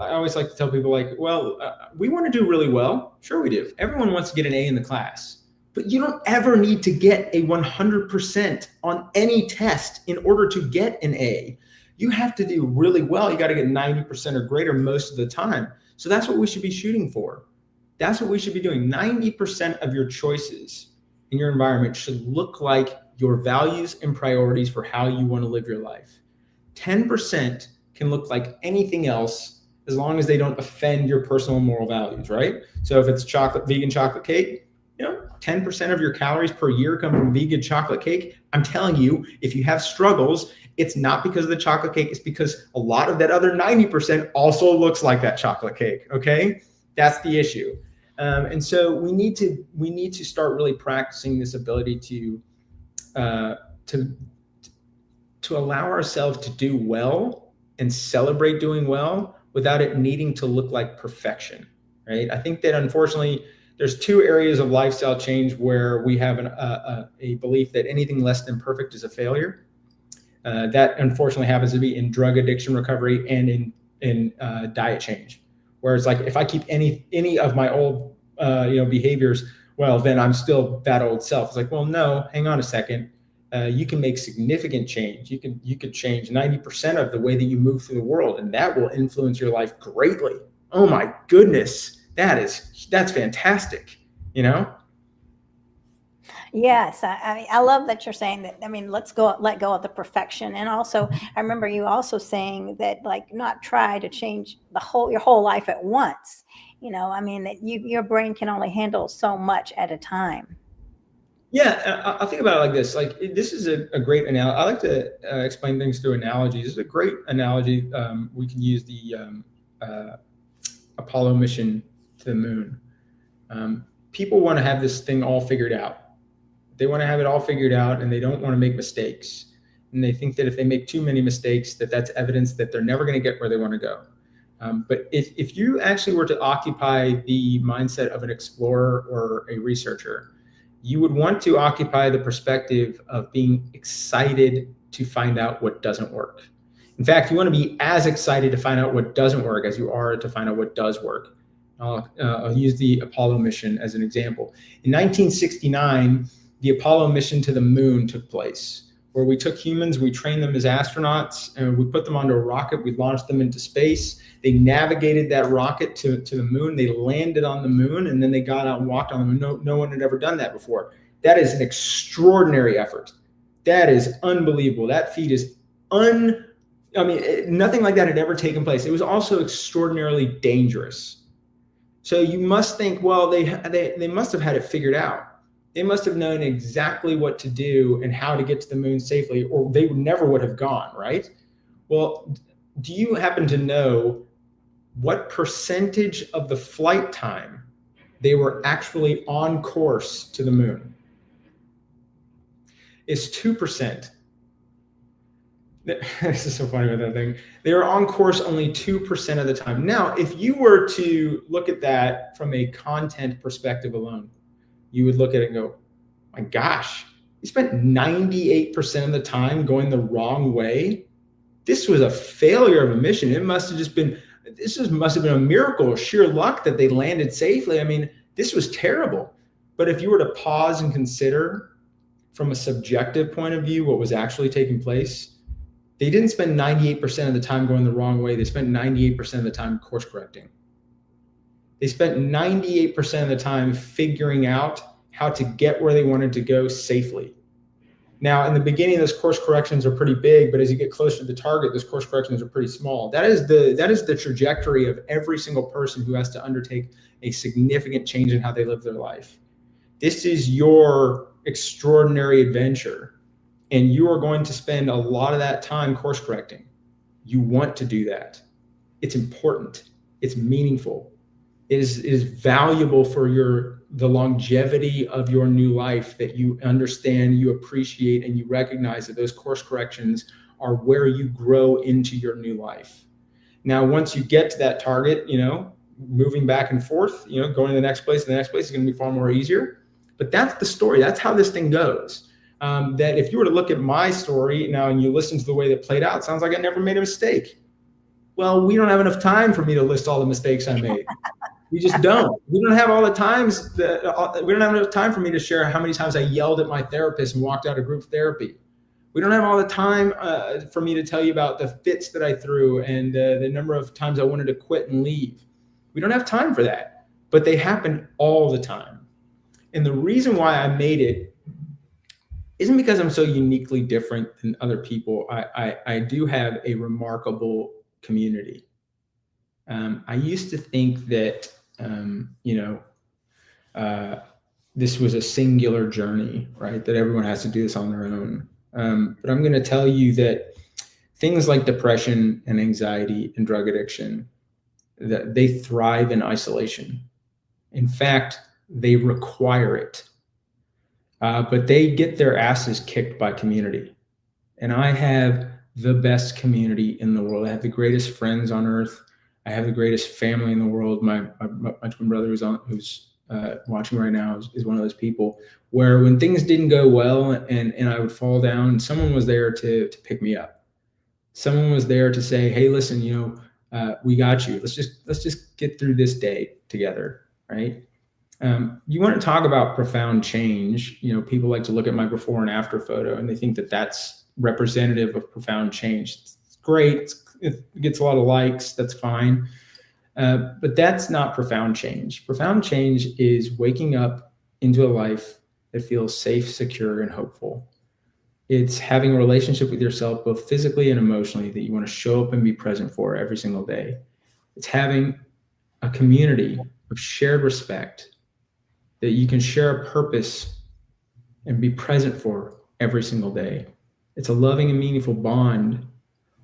I always like to tell people, like, well, we want to do really well. Sure we do. Everyone wants to get an A in the class, but you don't ever need to get a 100% on any test in order to get an A. You have to do really well. You got to get 90% or greater most of the time. So that's what we should be shooting for. That's what we should be doing. 90% of your choices in your environment should look like your values and priorities for how you want to live your life. 10% can look like anything else as long as they don't offend your personal and moral values, right? So if it's vegan chocolate cake, 10% of your calories per year come from vegan chocolate cake. I'm telling you, if you have struggles, it's not because of the chocolate cake. It's because a lot of that other 90% also looks like that chocolate cake. Okay, that's the issue. And so we need to start really practicing this ability to allow ourselves to do well and celebrate doing well without it needing to look like perfection, right? I think that unfortunately, There's two areas of lifestyle change where we have a belief that anything less than perfect is a failure. That unfortunately happens to be in drug addiction recovery and in diet change, where it's like, if I keep any of my old behaviors, well, then I'm still that old self. It's like, well, no, hang on a second. You can make significant change. You could change 90% of the way that you move through the world, and that will influence your life greatly. Oh my goodness, that's fantastic. Yes, I mean, I love that you're saying that. I mean, let go of the perfection, and also, I remember you also saying that, like, not try to change your whole life at once. I mean, that your brain can only handle so much at a time. Yeah, I think about it like this. Like, this is a great analogy. I like to explain things through analogies. This is a great analogy. We can use the Apollo mission to the moon. People want to have this thing all figured out. They want to have it all figured out, and they don't want to make mistakes. And they think that if they make too many mistakes, that's evidence that they're never going to get where they want to go. But if you actually were to occupy the mindset of an explorer or a researcher, you would want to occupy the perspective of being excited to find out what doesn't work. In fact, you want to be as excited to find out what doesn't work as you are to find out what does work. I'll use the Apollo mission as an example. In 1969, the Apollo mission to the moon took place, where we took humans, we trained them as astronauts, and we put them onto a rocket, we launched them into space. They navigated that rocket to the moon, they landed on the moon, and then they got out and walked on the moon. No one had ever done that before. That is an extraordinary effort. That is unbelievable. That feat is nothing like that had ever taken place. It was also extraordinarily dangerous. So you must think, well, they must have had it figured out. They must have known exactly what to do and how to get to the moon safely, or they never would have gone, right? Well, do you happen to know what percentage of the flight time they were actually on course to the moon? It's 2%. This is so funny about that thing. They were on course only 2% of the time. Now, if you were to look at that from a content perspective alone, you would look at it and go, my gosh, you spent 98% of the time going the wrong way. This was a failure of a mission. Must have been a miracle or sheer luck that they landed safely. I mean, this was terrible. But if you were to pause and consider from a subjective point of view what was actually taking place, they didn't spend 98% of the time going the wrong way. They spent 98% of the time course correcting. They spent 98% of the time figuring out how to get where they wanted to go safely. Now, in the beginning, those course corrections are pretty big, but as you get closer to the target, those course corrections are pretty small. That is the trajectory of every single person who has to undertake a significant change in how they live their life. This is your extraordinary adventure, and you are going to spend a lot of that time course correcting. You want to do that. It's important. It's meaningful. It is valuable for the longevity of your new life, that you understand, you appreciate, and you recognize that those course corrections are where you grow into your new life. Now, once you get to that target, moving back and forth, going to the next place is going to be far more easier. But that's the story. That's how this thing goes. That if you were to look at my story now and you listen to the way that played out, it sounds like I never made a mistake. Well, we don't have enough time for me to list all the mistakes I made. We just don't. We don't have all the times we don't have enough time for me to share how many times I yelled at my therapist and walked out of group therapy. We don't have all the time for me to tell you about the fits that I threw and the number of times I wanted to quit and leave. We don't have time for that, but they happen all the time. And the reason why I made it isn't because I'm so uniquely different than other people. I do have a remarkable community. I used to think that this was a singular journey, right? That everyone has to do this on their own. But I'm going to tell you that things like depression and anxiety and drug addiction, that they thrive in isolation. In fact, they require it. But they get their asses kicked by community. And I have the best community in the world. I have the greatest friends on earth. I have the greatest family in the world. My twin brother who's watching right now is one of those people where when things didn't go well and I would fall down, someone was there to pick me up. Someone was there to say, hey, listen, we got you. Let's just get through this day together, right? You want to talk about profound change. People like to look at my before and after photo and they think that that's representative of profound change. It's great. It gets a lot of likes. That's fine. But that's not profound change. Profound change is waking up into a life that feels safe, secure, and hopeful. It's having a relationship with yourself, both physically and emotionally, that you want to show up and be present for every single day. It's having a community of shared respect that you can share a purpose and be present for every single day. It's a loving and meaningful bond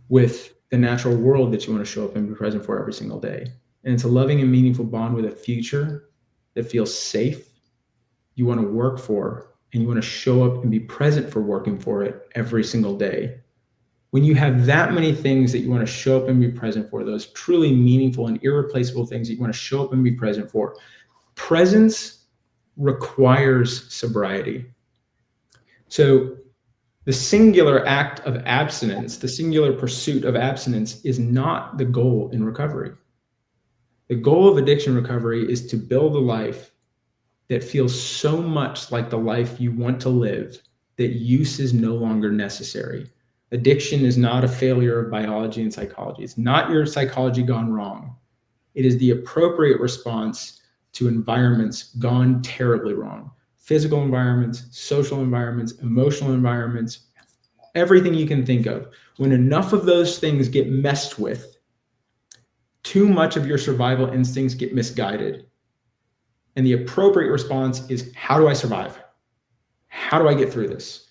with the natural world that you want to show up and be present for every single day. And it's a loving and meaningful bond with a future that feels safe, you want to work for, and you want to show up and be present for working for it every single day. When you have that many things that you want to show up and be present for, those truly meaningful and irreplaceable things that you want to show up and be present for, presence requires sobriety. So the singular act of abstinence, the singular pursuit of abstinence is not the goal in recovery. The goal of addiction recovery is to build a life that feels so much like the life you want to live that use is no longer necessary. Addiction is not a failure of biology and psychology. It's not your psychology gone wrong. It is the appropriate response to environments gone terribly wrong. Physical environments, social environments, emotional environments, everything you can think of. When enough of those things get messed with, too much of your survival instincts get misguided. And the appropriate response is, how do I survive? How do I get through this?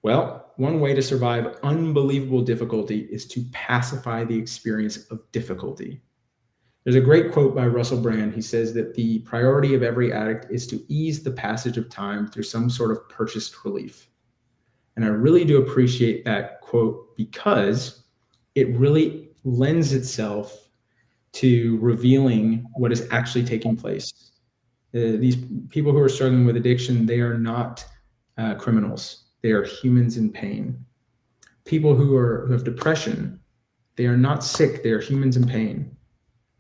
Well, one way to survive unbelievable difficulty is to pacify the experience of difficulty. There's a great quote by Russell Brand. He says that the priority of every addict is to ease the passage of time through some sort of purchased relief. And I really do appreciate that quote because it really lends itself to revealing what is actually taking place. These people who are struggling with addiction, they are not criminals. They are humans in pain. People who have depression, they are not sick. They are humans in pain.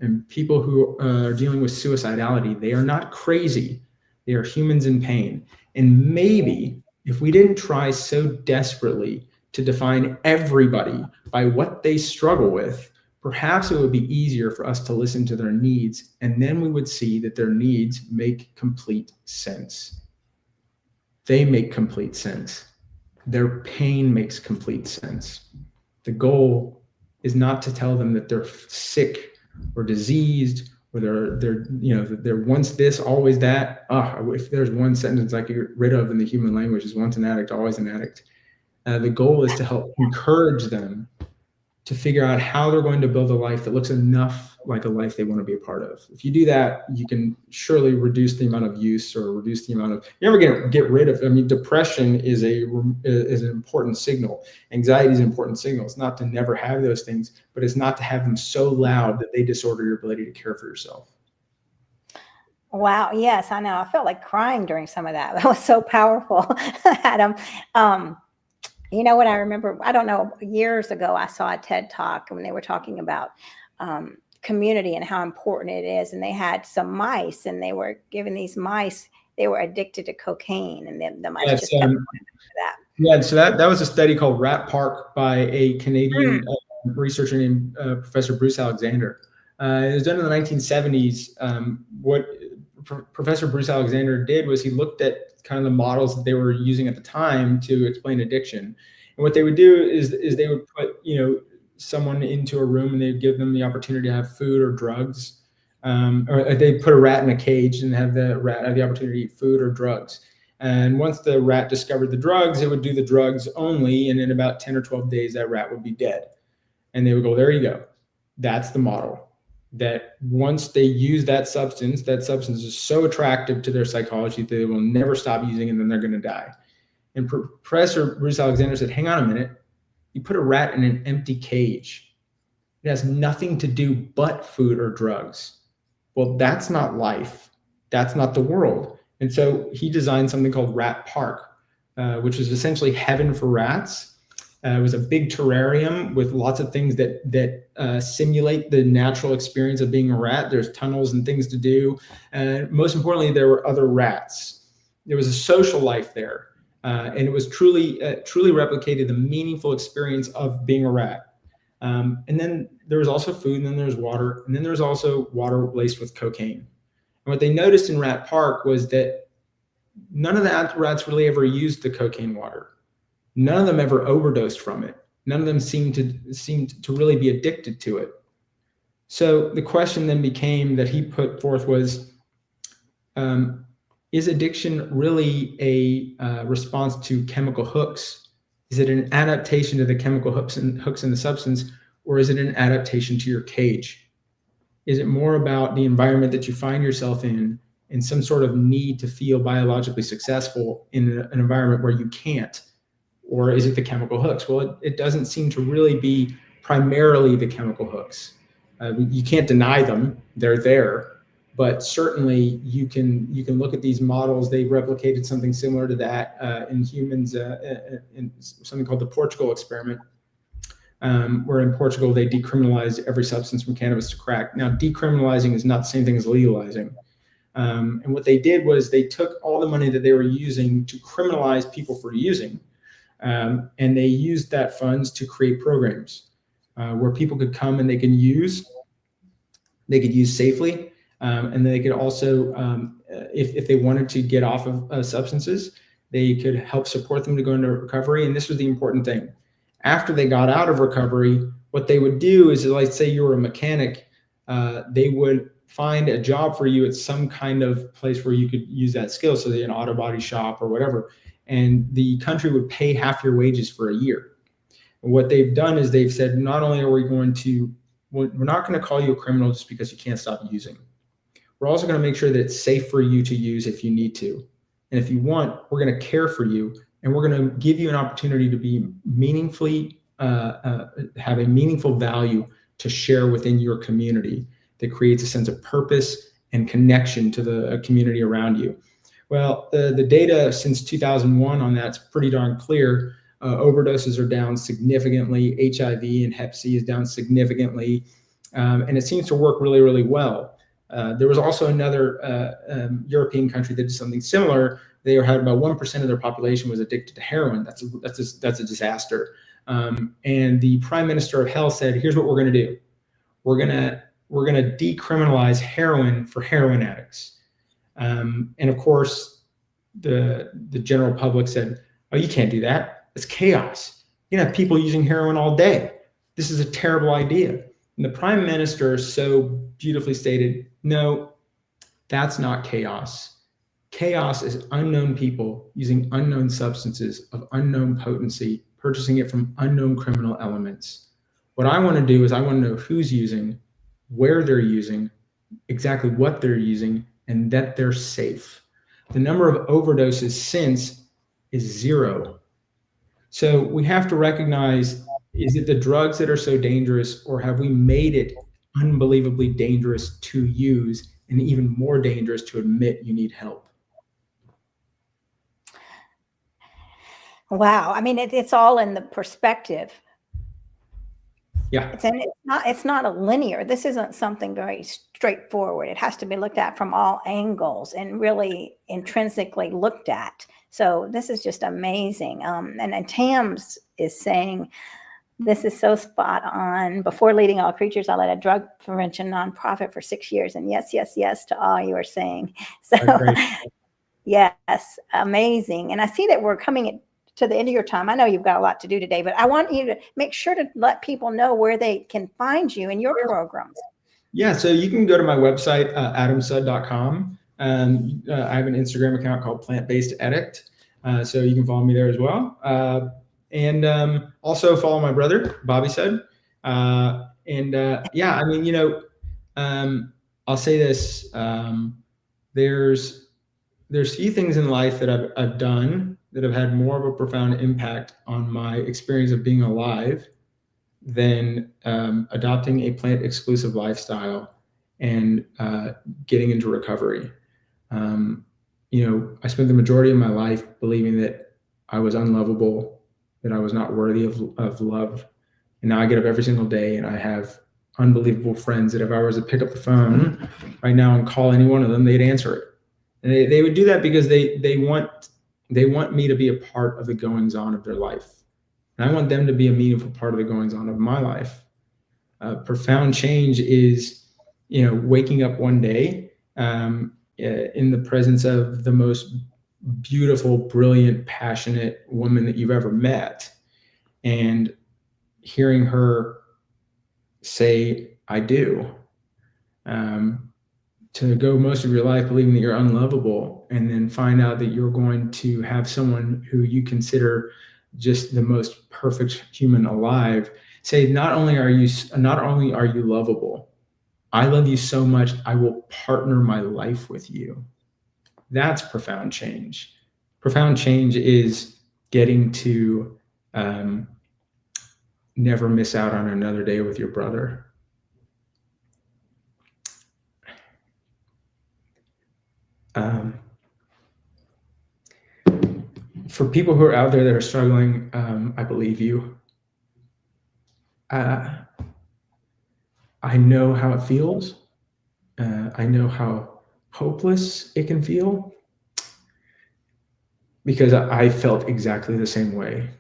And people who are dealing with suicidality, they are not crazy. They are humans in pain. And maybe if we didn't try so desperately to define everybody by what they struggle with, perhaps it would be easier for us to listen to their needs, and then we would see that their needs make complete sense. They make complete sense. Their pain makes complete sense. The goal is not to tell them that they're sick or diseased, or they're once this, always that. If there's one sentence I could get rid of in the human language, is once an addict, always an addict. The goal is to help encourage them to figure out how they're going to build a life that looks enough like a life they want to be a part of. If you do that, you can surely reduce the amount of use or reduce the amount of, you're never going to get rid of, depression is an important signal. Anxiety is an important signal. It's not to never have those things, but it's not to have them so loud that they disorder your ability to care for yourself. Wow. Yes, I know. I felt like crying during some of that. That was so powerful, Adam. You know what I remember? I don't know. Years ago, I saw a TED Talk when they were talking about community and how important it is. And they had some mice, and they were giving these mice, they were addicted to cocaine, and then the mice just kept going after that. Yeah, so that was a study called Rat Park by a Canadian researcher named Professor Bruce Alexander. It was done in the 1970s. What Professor Bruce Alexander did was he looked at kind of the models that they were using at the time to explain addiction. And what they would do is they would put, someone into a room, and they'd give them the opportunity to have food or drugs. Or they put a rat in a cage and have the rat have the opportunity to eat food or drugs. And once the rat discovered the drugs, it would do the drugs only. And in about 10 or 12 days, that rat would be dead. And they would go, there you go. That's the model. That once they use that substance is so attractive to their psychology that they will never stop using it, and then they're going to die. And Professor Bruce Alexander said, hang on a minute. You put a rat in an empty cage. It has nothing to do but food or drugs. Well, that's not life. that's not the world. And so he designed something called Rat Park, which was essentially heaven for rats. It was a big terrarium with lots of things that simulate the natural experience of being a rat. There's tunnels and things to do. And most importantly, there were other rats. There was a social life there. And it was truly replicated the meaningful experience of being a rat. And then there was also food, and then there was water, and then there was also water laced with cocaine. And what they noticed in Rat Park was that none of the rats really ever used the cocaine water. None of them ever overdosed from it. None of them seemed to really be addicted to it. So the question then became that he put forth was, is addiction really a response to chemical hooks? Is it an adaptation to the chemical hooks in the substance, or is it an adaptation to your cage? Is it more about the environment that you find yourself in and some sort of need to feel biologically successful in an environment where you can't? Or is it the chemical hooks? Well, it doesn't seem to really be primarily the chemical hooks. You can't deny them; they're there. But certainly, you can look at these models. They replicated something similar to that in humans in something called the Portugal experiment, where in Portugal they decriminalized every substance from cannabis to crack. Now, decriminalizing is not the same thing as legalizing. And what they did was they took all the money that they were using to criminalize people for using. And they used that funds to create programs where people could come and they could use safely. And they could also, if they wanted to get off of substances, they could help support them to go into recovery. And this was the important thing. After they got out of recovery, what they would do is, like, say you were a mechanic, they would find a job for you at some kind of place where you could use that skill. So an auto body shop or whatever. And the country would pay half your wages for a year. And what they've done is they've said, not only are we we're not going to call you a criminal just because you can't stop using. We're also going to make sure that it's safe for you to use if you need to. And if you want, we're going to care for you, and we're going to give you an opportunity to be meaningfully, have a meaningful value to share within your community that creates a sense of purpose and connection to the community around you. Well, the data since 2001 on that's pretty darn clear. Overdoses are down significantly. HIV and Hep C is down significantly. And it seems to work really, really well. There was also another European country that did something similar. They had about 1% of their population was addicted to heroin. That's a disaster. And the Prime Minister of Health said, here's what we're going to do. We're going to decriminalize heroin for heroin addicts. And of course, the general public said, oh, you can't do that. It's chaos. You can have people using heroin all day. This is a terrible idea. And the Prime Minister so beautifully stated, no, that's not chaos. Chaos is unknown people using unknown substances of unknown potency, purchasing it from unknown criminal elements. What I want to do is I want to know who's using, where they're using, exactly what they're using, and that they're safe. The number of overdoses since is 0. So we have to recognize, is it the drugs that are so dangerous, or have we made it unbelievably dangerous to use and even more dangerous to admit you need help? Wow. I mean, it's all in the perspective. Yeah. It's not a linear. This isn't something very straightforward. It has to be looked at from all angles and really intrinsically looked at. So this is just amazing. And Tams is saying, this is so spot on. Before leading All Creatures, I led a drug prevention nonprofit for 6 years. And yes, yes, yes to all you are saying. So yes, amazing. And I see that we're coming to the end of your time. I know you've got a lot to do today, but I want you to make sure to let people know where they can find you and your programs. Yeah, so you can go to my website, adamsud.com. I have an Instagram account called Plant-Based Addict, so you can follow me there as well. And also follow my brother, Bobby Sud. Yeah, I mean, I'll say this. There's few things in life that I've done that have had more of a profound impact on my experience of being alive than adopting a plant-exclusive lifestyle and getting into recovery. I spent the majority of my life believing that I was unlovable, that I was not worthy of love. And now I get up every single day and I have unbelievable friends that if I was to pick up the phone right now and call any one of them, they'd answer it. And they would do that because they want me to be a part of the goings on of their life. And I want them to be a meaningful part of the goings on of my life. Profound change is, waking up one day in the presence of the most beautiful, brilliant, passionate woman that you've ever met, and hearing her say, I do. To go most of your life believing that you're unlovable, and then find out that you're going to have someone who you consider just the most perfect human alive say, not only are you lovable, I love you so much, I will partner my life with you. That's profound change. Profound change is getting to never miss out on another day with your brother. For people who are out there that are struggling, I believe you. I know how it feels. I know how hopeless it can feel, because I felt exactly the same way.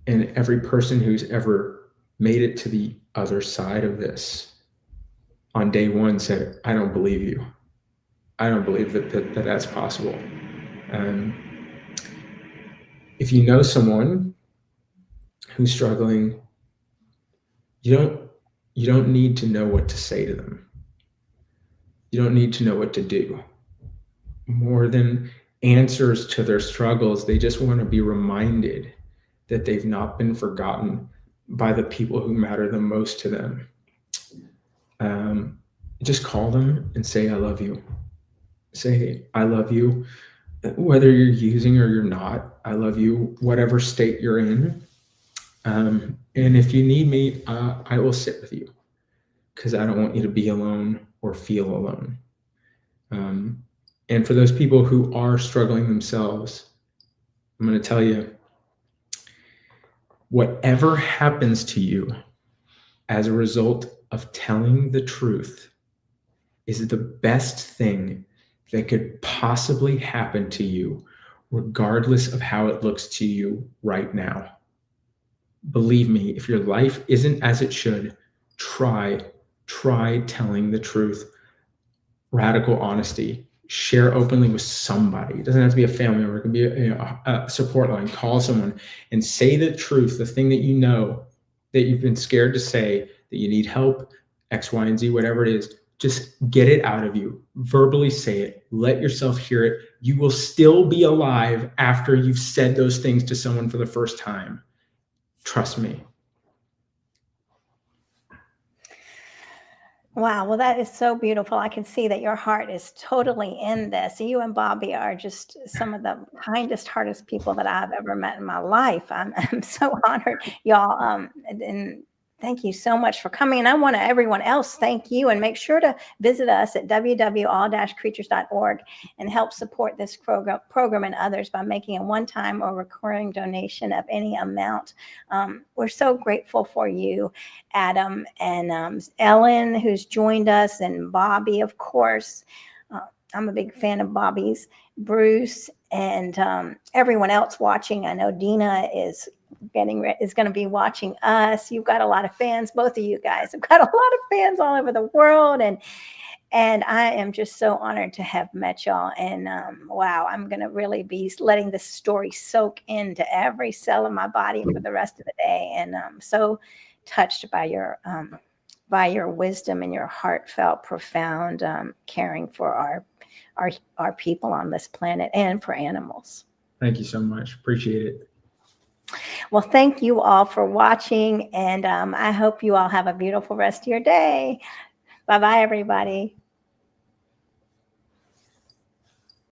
And every person who's ever made it to the other side of this on day one said, I don't believe you. I don't believe that that's possible. If you know someone who's struggling, you don't need to know what to say to them. You don't need to know what to do. More than answers to their struggles, they just want to be reminded that they've not been forgotten by the people who matter the most to them. Just call them and say, I love you. Say, I love you, whether you're using or you're not. I love you, whatever state you're in. And if you need me, I will sit with you, because I don't want you to be alone or feel alone. And for those people who are struggling themselves, I'm going to tell you, whatever happens to you as a result of telling the truth is the best thing that could possibly happen to you, regardless of how it looks to you right now. Believe me, if your life isn't as it should, try telling the truth. Radical honesty. Share openly with somebody. It doesn't have to be a family member. It can be a support line. Call someone and say the truth, the thing that you know that you've been scared to say, that you need help, X, Y, and Z, whatever it is. Just get it out of you. Verbally say it. Let yourself hear it. You will still be alive after you've said those things to someone for the first time. Trust me. Wow. Well, that is so beautiful. I can see that your heart is totally in this. You and Bobby are just some of the kindest, hardest people that I've ever met in my life. I'm so honored, y'all. And thank you so much for coming. And I want to everyone else thank you, and make sure to visit us at www.all-creatures.org and help support this program and others by making a one-time or recurring donation of any amount. We're so grateful for you, Adam, and Ellen, who's joined us, and Bobby, of course. I'm a big fan of Bobby's, Bruce, and everyone else watching. I know Dina is going to be watching us. You've got a lot of fans, both of you guys have got a lot of fans all over the world, and I am just so honored to have met y'all. And wow, I'm going to really be letting this story soak into every cell of my body for the rest of the day. And I'm so touched by your wisdom and your heartfelt, profound caring for our people on this planet and for animals. Thank you so much. Appreciate it. Well, thank you all for watching, and I hope you all have a beautiful rest of your day. Bye-bye, everybody.